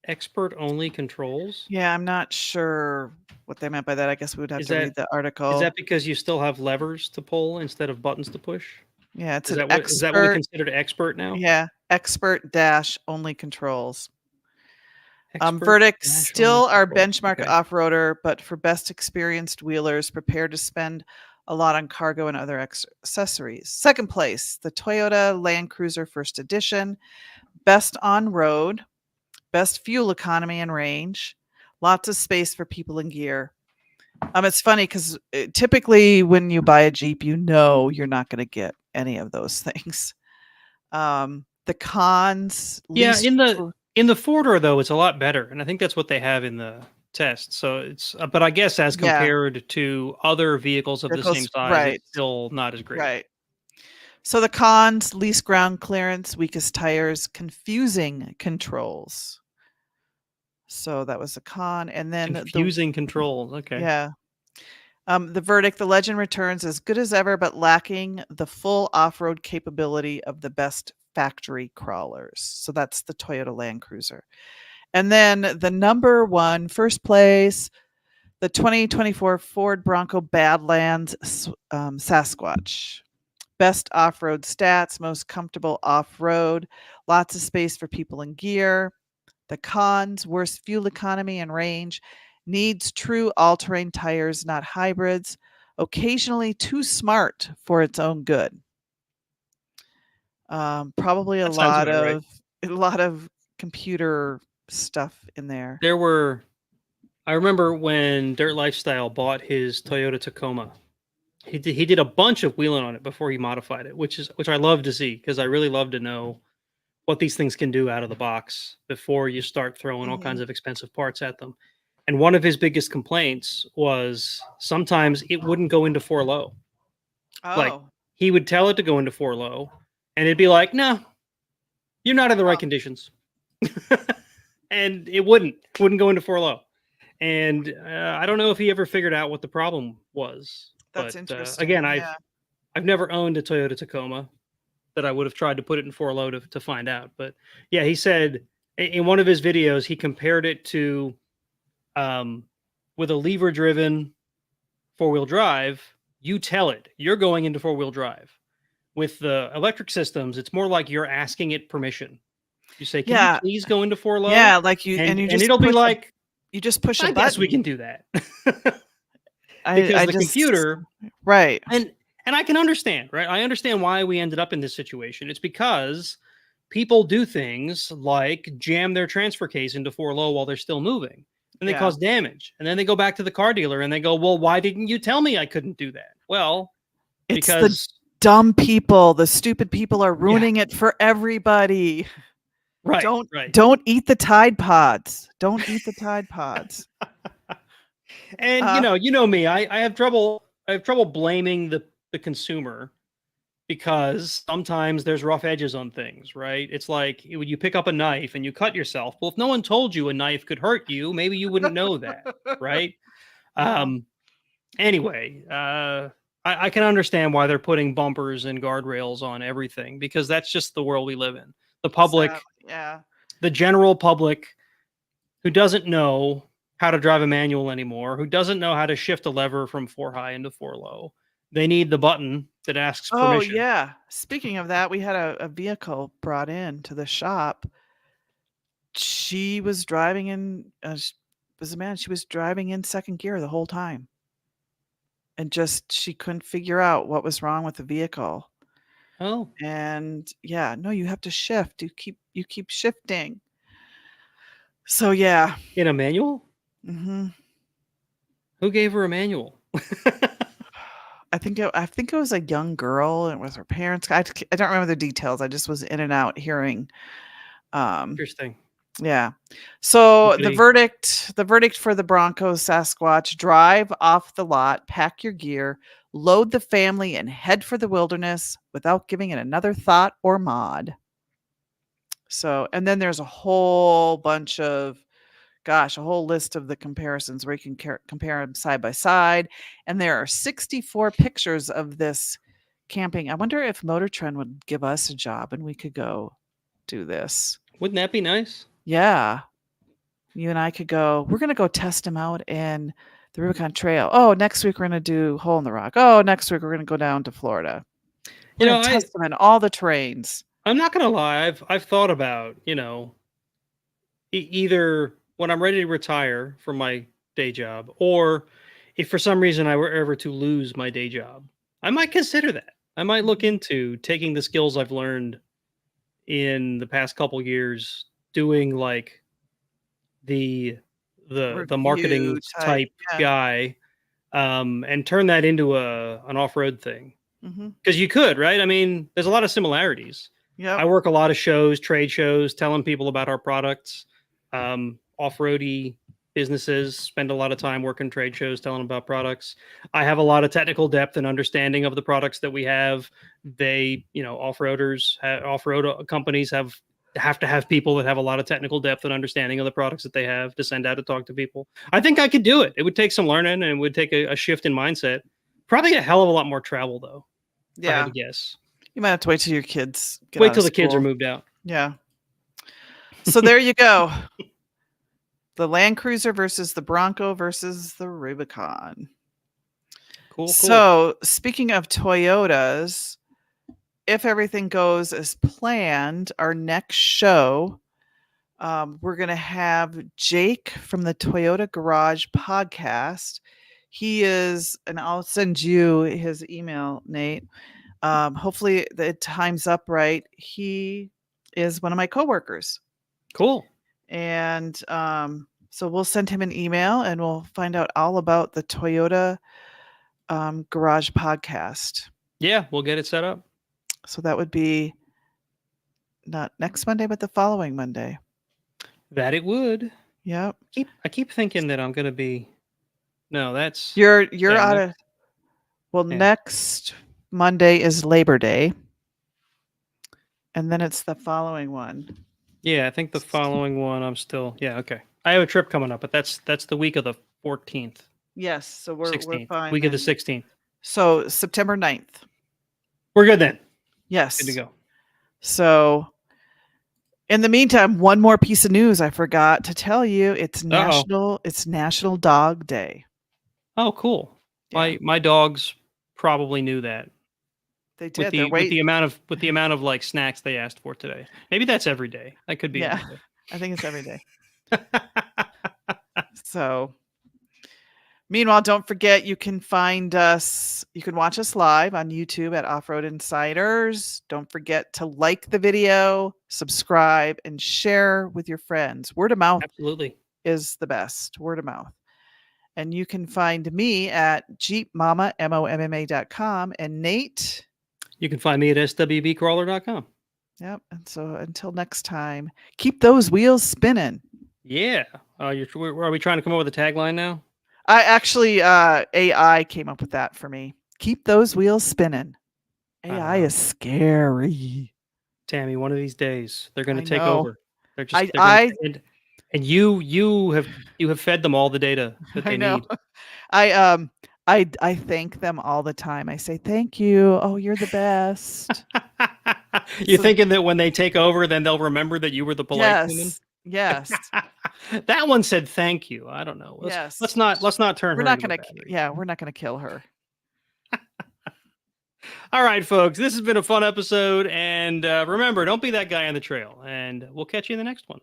Speaker 1: expert only controls.
Speaker 2: Yeah, I'm not sure what they meant by that. I guess we would have
Speaker 1: Is
Speaker 2: to
Speaker 1: that
Speaker 2: read the
Speaker 1: is
Speaker 2: article.
Speaker 1: that because you still have levers to pull instead of buttons to push?
Speaker 2: Yeah, it's
Speaker 1: Is
Speaker 2: an
Speaker 1: that what we
Speaker 2: expert.
Speaker 1: consider expert now?
Speaker 2: Yeah, expert dash only controls.
Speaker 1: Expert
Speaker 2: Verdict:
Speaker 1: dash only
Speaker 2: still our
Speaker 1: controls.
Speaker 2: benchmark
Speaker 1: Okay.
Speaker 2: off-roader, but for best experienced wheelers, prepare to spend a lot on cargo and other accessories. Second place, the Toyota Land Cruiser First Edition. Best on road, best fuel economy and range, lots of space for people and gear. It's funny because typically when you buy a Jeep, you're not going to get any of those things. The cons:
Speaker 1: Yeah,
Speaker 2: least.
Speaker 1: in the four-door though, it's a lot better, and I think that's what they have in the test. So it's but I guess as
Speaker 2: Yeah,
Speaker 1: compared to other vehicles of
Speaker 2: they're
Speaker 1: the same
Speaker 2: close.
Speaker 1: size, it's
Speaker 2: Right,
Speaker 1: still not as great.
Speaker 2: right. So the cons: least ground clearance, weakest tires, confusing controls. So that was a con. And then
Speaker 1: Confusing controls. Okay.
Speaker 2: yeah. The verdict: the Legend returns as good as ever, but lacking the full off-road capability of the best factory crawlers. So that's the Toyota Land Cruiser. And then the number one, first place, the 2024 Ford Bronco Badlands Sasquatch. Best off-road stats, most comfortable off-road, lots of space for people and gear. The cons: worst fuel economy and range, needs true all-terrain tires, not hybrids, occasionally too smart for its own good. Probably
Speaker 1: That sounds about right.
Speaker 2: a lot of computer stuff in there.
Speaker 1: I remember when Dirt Lifestyle bought his Toyota Tacoma. He did a bunch of wheeling on it before he modified it, which I love to see because I really love to know what these things can do out of the box before you start throwing all kinds
Speaker 2: Mhm.
Speaker 1: of expensive parts at them. And one of his biggest complaints was sometimes it wouldn't go into four low. Like
Speaker 2: Oh,
Speaker 1: he would tell it to go into four low, and it'd be like, "No, you're not in the right
Speaker 2: huh,
Speaker 1: conditions," and it wouldn't go into four low. And I don't know if he ever figured out what the problem was,
Speaker 2: that's
Speaker 1: but again,
Speaker 2: interesting.
Speaker 1: I've
Speaker 2: Yeah.
Speaker 1: I've never owned a Toyota Tacoma that I would have tried to put it in four low to find out. But yeah, he said in one of his videos he compared it to um, with a lever driven four wheel drive. You tell it you're going into four wheel drive. With the electric systems, it's more like you're asking it permission. You say, "Can you
Speaker 2: Yeah.
Speaker 1: please go into four low?"
Speaker 2: Yeah, like
Speaker 1: And
Speaker 2: you
Speaker 1: and
Speaker 2: just
Speaker 1: it'll be like,
Speaker 2: push a
Speaker 1: "I guess we
Speaker 2: button.
Speaker 1: can do that," because
Speaker 2: I
Speaker 1: the
Speaker 2: just
Speaker 1: computer
Speaker 2: right.
Speaker 1: and I can understand, right? I understand why we ended up in this situation. It's because people do things like jam their transfer case into four low while they're still moving, and they
Speaker 2: Yeah.
Speaker 1: cause damage. And then they go back to the car dealer and they go, "Well, why didn't you tell me I couldn't do that?" Well,
Speaker 2: It's the
Speaker 1: because
Speaker 2: dumb people, the stupid people are
Speaker 1: yeah,
Speaker 2: ruining it for everybody.
Speaker 1: right,
Speaker 2: Don't
Speaker 1: right.
Speaker 2: don't eat the Tide Pods. Don't eat the Tide Pods.
Speaker 1: And
Speaker 2: Uh,
Speaker 1: you know me, I have trouble blaming the consumer because sometimes there's rough edges on things, right? It's like when you pick up a knife and you cut yourself. Well, if no one told you a knife could hurt you, maybe you wouldn't know that, right?
Speaker 2: yeah.
Speaker 1: Um, anyway, I can understand why they're putting bumpers and guardrails on everything, because that's just the world we live in. The
Speaker 2: So,
Speaker 1: public,
Speaker 2: yeah.
Speaker 1: the general public, who doesn't know how to drive a manual anymore, who doesn't know how to shift a lever from 4 high into 4 low. They need the button that asks
Speaker 2: Oh,
Speaker 1: permission.
Speaker 2: yeah. Speaking of that, we had a vehicle brought in to the shop. She was driving in, was a man, she was driving in second gear the whole time. And just she couldn't figure out what was wrong with the vehicle.
Speaker 1: Oh,
Speaker 2: And yeah, no, you have to shift. You keep shifting. So yeah.
Speaker 1: in a manual?
Speaker 2: Mhm.
Speaker 1: Who gave her a manual?
Speaker 2: I think it was a young girl, and it was her parents. I don't remember the details. I just was in and out hearing.
Speaker 1: Interesting.
Speaker 2: Yeah. So
Speaker 1: Goody.
Speaker 2: the verdict for the Broncos Sasquatch: drive off the lot, pack your gear, load the family, and head for the wilderness without giving it another thought or mod. So, and then there's a whole bunch of, gosh, a whole list of the comparisons where you can compare them side by side. And there are 64 pictures of this camping. I wonder if Motor Trend would give us a job and we could go do this.
Speaker 1: Wouldn't that be nice?
Speaker 2: Yeah. You and I could go. We're going to go test them out in the Rubicon Trail. Oh, next week we're going to do Hole in the Rock. Oh, next week we're going to go down to Florida. We're going to test them in all the terrains.
Speaker 1: I'm not gonna lie. I've thought about, either when I'm ready to retire from my day job, or if for some reason I were ever to lose my day job, I might consider that. I might look into taking the skills I've learned in the past couple years, doing like the marketing
Speaker 2: Review type.
Speaker 1: type
Speaker 2: Yeah.
Speaker 1: guy, and turn that into an off-road thing.
Speaker 2: Mm-hmm.
Speaker 1: Because you could, right? I mean, there's a lot of similarities.
Speaker 2: Yep.
Speaker 1: I work a lot of shows, trade shows, telling people about our products. Off-roady businesses spend a lot of time working trade shows, telling them about products. I have a lot of technical depth and understanding of the products that we have. They, off-roaders, off-road companies have to have people that have a lot of technical depth and understanding of the products that they have to send out to talk to people. I think I could do it. It would take some learning, and it would take a shift in mindset. Probably a hell of a lot more travel, though. If I had to guess.
Speaker 2: You might have to wait till your kids get
Speaker 1: Wait till the kids are moved out.
Speaker 2: Yeah. So there you go. The Land Cruiser versus the Bronco versus the Rubicon.
Speaker 1: Cool.
Speaker 2: So speaking of Toyotas, if everything goes as planned, our next show, we're going to have Jake from the Toyota Garage podcast. He is, and I'll send you his email, Nate. Hopefully it times up right. He is one of my coworkers.
Speaker 1: Cool.
Speaker 2: And so we'll send him an email and we'll find out all about the Toyota Garage podcast.
Speaker 1: Yeah, we'll get it set up.
Speaker 2: So that would be not next Monday, but the following Monday.
Speaker 1: That it would.
Speaker 2: Yep.
Speaker 1: I keep thinking that I'm going to be. No, that's
Speaker 2: you're out of. Well, next Monday is Labor Day, and then it's the following one.
Speaker 1: Yeah, I think the following one I'm still. Yeah, okay. I have a trip coming up, but that's the week of the 14th.
Speaker 2: Yes, so we're fine.
Speaker 1: Week of the 16th.
Speaker 2: So September 9th.
Speaker 1: We're good then.
Speaker 2: Yes.
Speaker 1: Good to go.
Speaker 2: So in the meantime, one more piece of news I forgot to tell you. It's National Dog Day.
Speaker 1: Oh, cool. Yeah. My dogs probably knew that.
Speaker 2: They did.
Speaker 1: With the amount of like snacks they asked for today. Maybe that's every day. That could be.
Speaker 2: Yeah, every day. I think it's every day. So, meanwhile, don't forget you can find us. You can watch us live on YouTube at Off-Road Insiders. Don't forget to like the video, subscribe, and share with your friends. Word of mouth
Speaker 1: absolutely
Speaker 2: is the best. Word of mouth. And you can find me at jeepmama.com and Nate.
Speaker 1: You can find me at swbcrawler.com.
Speaker 2: Yep. And so until next time, keep those wheels spinning.
Speaker 1: Yeah. Are we trying to come up with a tagline now?
Speaker 2: I actually, AI came up with that for me. Keep those wheels spinning. AI is scary.
Speaker 1: Tammy, one of these days they're going to take over. They're just. And you have fed them all the data that they need.
Speaker 2: I thank them all the time. I say, thank you. Oh, you're the best.
Speaker 1: You're
Speaker 2: So-
Speaker 1: thinking that when they take over, then they'll remember that you were the polite human?
Speaker 2: Yes.
Speaker 1: That one said thank you. I don't know. Let's not turn
Speaker 2: We're
Speaker 1: her
Speaker 2: not
Speaker 1: into a
Speaker 2: gonna
Speaker 1: battery.
Speaker 2: yeah, we're not gonna kill her.
Speaker 1: All right, folks. This has been a fun episode. And remember, don't be that guy on the trail. And we'll catch you in the next one.